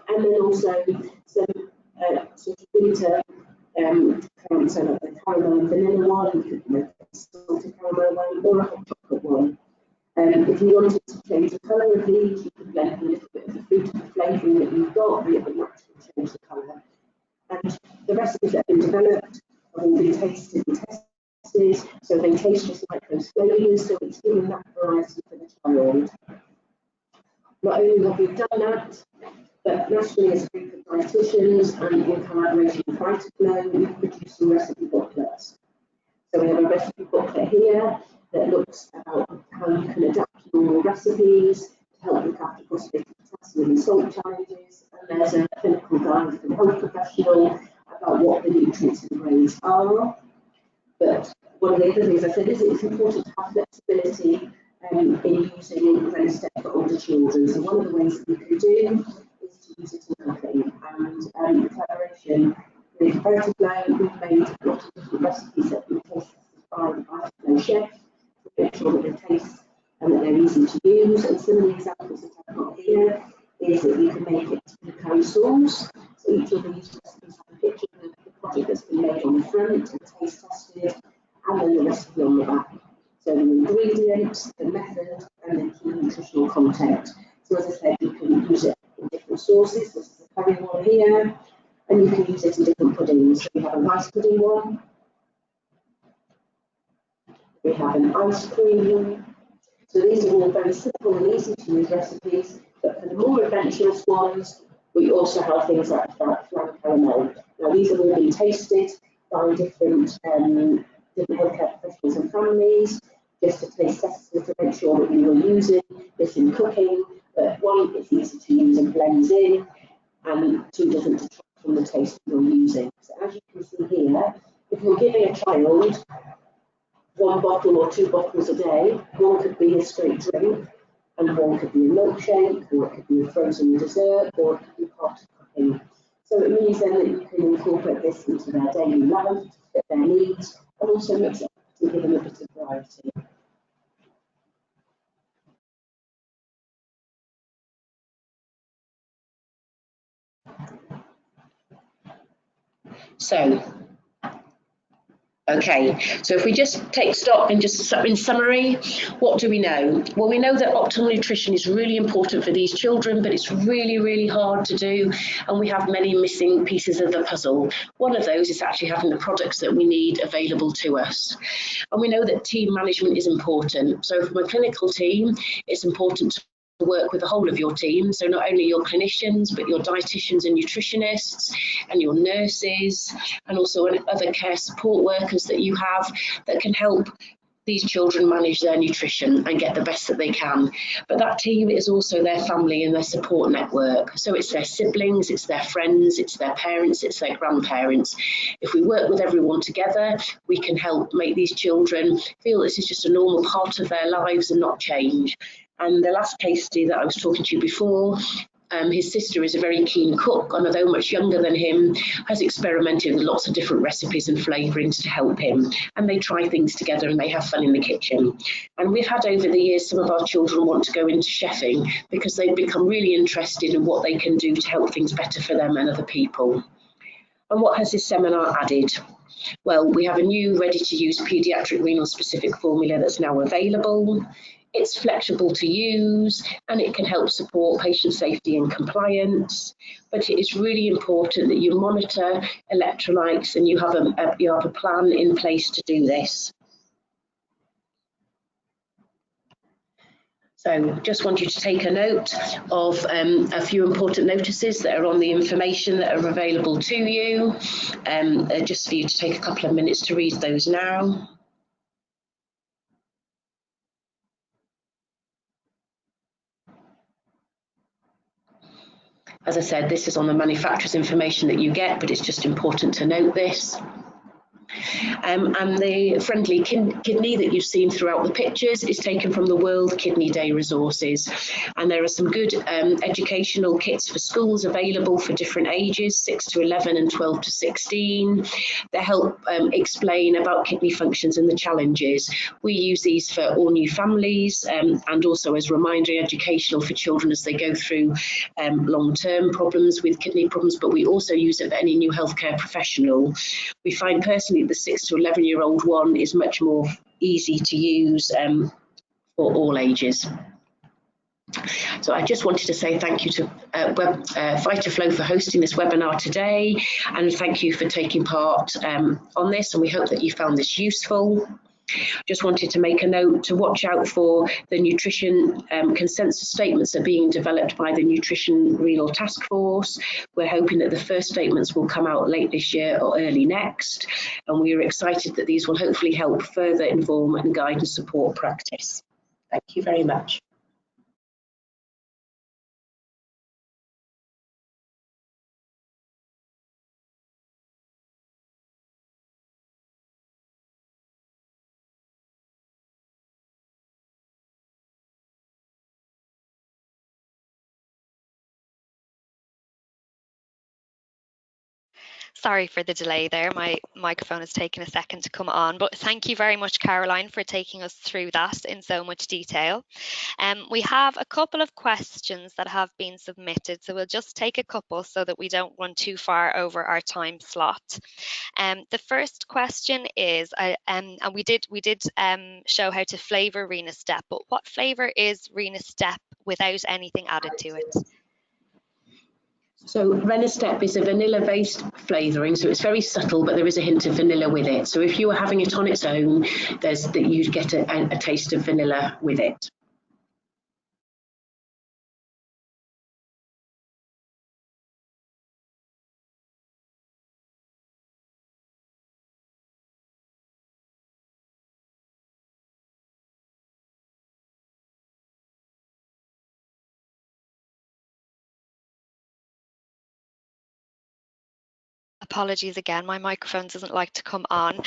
and then also some sort of winter so like the caramel and vanilla one. You could make a salted caramel one or a hot chocolate one. If you wanted to change the colour of these, you could blend a little bit of the fruit and the flavouring that you've got, but it would naturally change the colour. And the recipes that have been developed have all been tasted and tested, so they taste just like those flavours, so it's giving that variety for the child. Not only have we done that, but nationally as a group of dietitians and in collaboration with Paediatric Renal, we've produced some recipe booklets. So we have a recipe booklet here that looks about how you can adapt your recipes to help look after possibility potassium and salt challenges. And there's a clinical guide for the health professional about what the nutrients and grains are. But one of the other things I said is it's important to have flexibility in using Remistec for older children. So one of the ways that we can do is to use it in cooking. And in collaboration with Paediatric Renal, we've made a lot of different recipes that we tasted by the Paediatric chef to make sure that they taste and that they're easy to use. And some of the examples that I've got here is that you can make it with curry sauce. So each of these recipes have a picture of the product that's been made on the front and taste tested, and then the recipe on the back. So the ingredients, the method, and the key nutritional content. So as I said, you can use it in different sauces. This is a curry one here, and you can use it in different puddings. So we have a rice pudding one. We have an ice cream. So these are all very simple and easy to use recipes, but for the more adventurous ones, we also have things like flan caramel. Now these have all been tasted by different healthcare professionals and families, just to taste test to make sure that we were using this in cooking. But one, it's easy to use and blends in, and two, doesn't detract from the taste that you're using. So as you can see here, if you're giving a child one bottle or two bottles a day, one could be a straight drink, and one could be a milkshake, or it could be a frozen dessert, or it could be part of cooking. So it means then that you can incorporate this into their daily life, to fit their needs, and also mix it up to give them a bit of variety. So, okay, so if we just take stock and just in summary, what do we know? Well, we know that optimal nutrition is really important for these children, but it's really, really hard to do, and we have many missing pieces of the puzzle. One of those is actually having the products that we need available to us. And we know that team management is important. So from a clinical team, it's important to work with the whole of your team, so not only your clinicians but your dietitians and nutritionists and your nurses, and also other care support workers that you have that can help these children manage their nutrition and get the best that they can. But that team is also their family and their support network. So it's their siblings, it's their friends, it's their parents, it's their grandparents. If we work with everyone together, we can help make these children feel this is just a normal part of their lives and not change. And the last case study that I was talking to you before, his sister is a very keen cook, and although much younger than him, has experimented with lots of different recipes and flavourings to help him. And they try things together and they have fun in the kitchen. And we've had over the years some of our children want to go into chefing because they've become really interested in what they can do to help things better for them and other people. And what has this seminar added? Well, we have a new ready-to-use paediatric renal specific formula that's now available. It's flexible to use and it can help support patient safety and compliance. But it is really important that you monitor electrolytes and you have a plan in place to do this. So just want you to take a note of a few important notices that are on the information that are available to you, just for you to take a couple of minutes to read those now. As I said, this is on the manufacturer's information that you get, but it's just important to note this. And the friendly kidney that you've seen throughout the pictures is taken from the World Kidney Day resources. And there are some good educational kits for schools available for different ages, 6 to 11 and 12 to 16. They help explain about kidney functions and the challenges. We use these for all new families and also as reminder educational for children as they go through long-term problems with kidney problems, but we also use it for any new healthcare professional. We find personally the 6 to 11-year-old one is much more easy to use for all ages. So I just wanted to say thank you to VitaFlow for hosting this webinar today, and thank you for taking part on this, and we hope that you found this useful. Just wanted to make a note to watch out for the nutrition consensus statements that are being developed by the Nutrition Renal Task Force. We're hoping that the first statements will come out late this year or early next, and we are excited that these will hopefully help further inform and guide and support practice. Thank you very much. Sorry for the delay there. My microphone has taken a second to come on, but thank you very much, Caroline, for taking us through that in so much detail. We have a couple of questions that have been submitted, so we'll just take a couple so that we don't run too far over our time slot. The first question is, and we did show how to flavour Renastep, but what flavour is Renastep without anything added to it? So Renastep is a vanilla-based flavouring, so it's very subtle, but there is a hint of vanilla with it. So if you were having it on its own, you'd get a taste of vanilla with it. Apologies again, my microphone doesn't like to come on.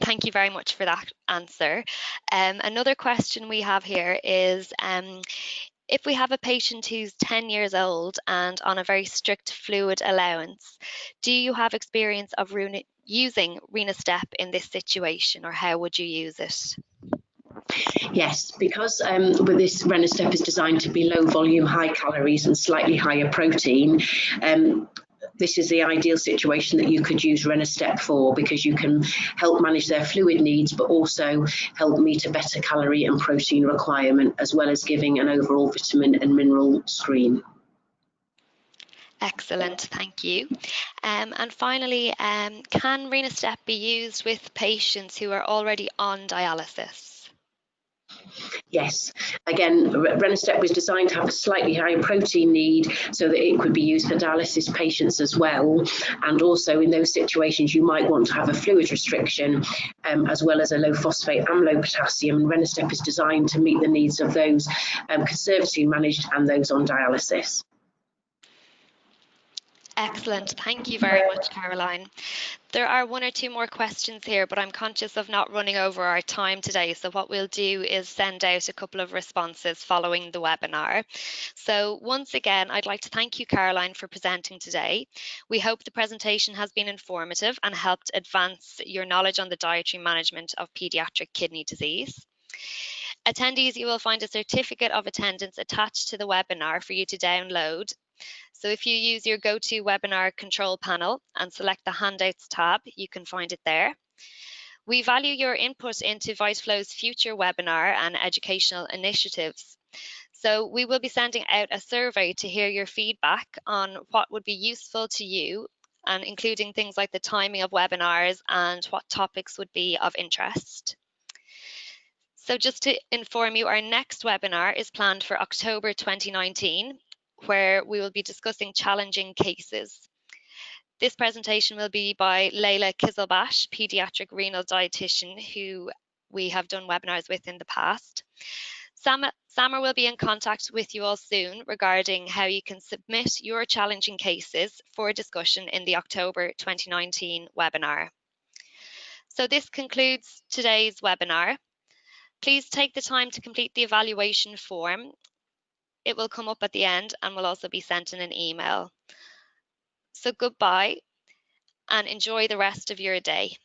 Thank you very much for that answer. Another question we have here is, if we have a patient who's 10 years old and on a very strict fluid allowance, do you have experience of using Renastep in this situation, or how would you use it? Yes, because with this Renastep is designed to be low volume, high calories and slightly higher protein, this is the ideal situation that you could use Renastep for, because you can help manage their fluid needs, but also help meet a better calorie and protein requirement, as well as giving an overall vitamin and mineral screen. Excellent, thank you. And finally, can Renastep be used with patients who are already on dialysis? Yes, again, Renastep was designed to have a slightly higher protein need so that it could be used for dialysis patients as well. And also in those situations, you might want to have a fluid restriction as well as a low phosphate amylopotassium. And Renastep is designed to meet the needs of those conservatively managed and those on dialysis. Excellent. Thank you very much, Caroline. There are one or two more questions here, but I'm conscious of not running over our time today. So what we'll do is send out a couple of responses following the webinar. So once again, I'd like to thank you, Caroline, for presenting today. We hope the presentation has been informative and helped advance your knowledge on the dietary management of paediatric kidney disease. Attendees, you will find a certificate of attendance attached to the webinar for you to download. So if you use your GoToWebinar control panel and select the Handouts tab, you can find it there. We value your input into ViteFlow's future webinar and educational initiatives. So we will be sending out a survey to hear your feedback on what would be useful to you, and including things like the timing of webinars and what topics would be of interest. So just to inform you, our next webinar is planned for October 2019, where we will be discussing challenging cases. This presentation will be by Leila Kizelbash, Paediatric Renal Dietitian, who we have done webinars with in the past. Samar will be in contact with you all soon regarding how you can submit your challenging cases for discussion in the October 2019 webinar. So this concludes today's webinar. Please take the time to complete the evaluation form. It will come up at the end and will also be sent in an email. So goodbye and enjoy the rest of your day.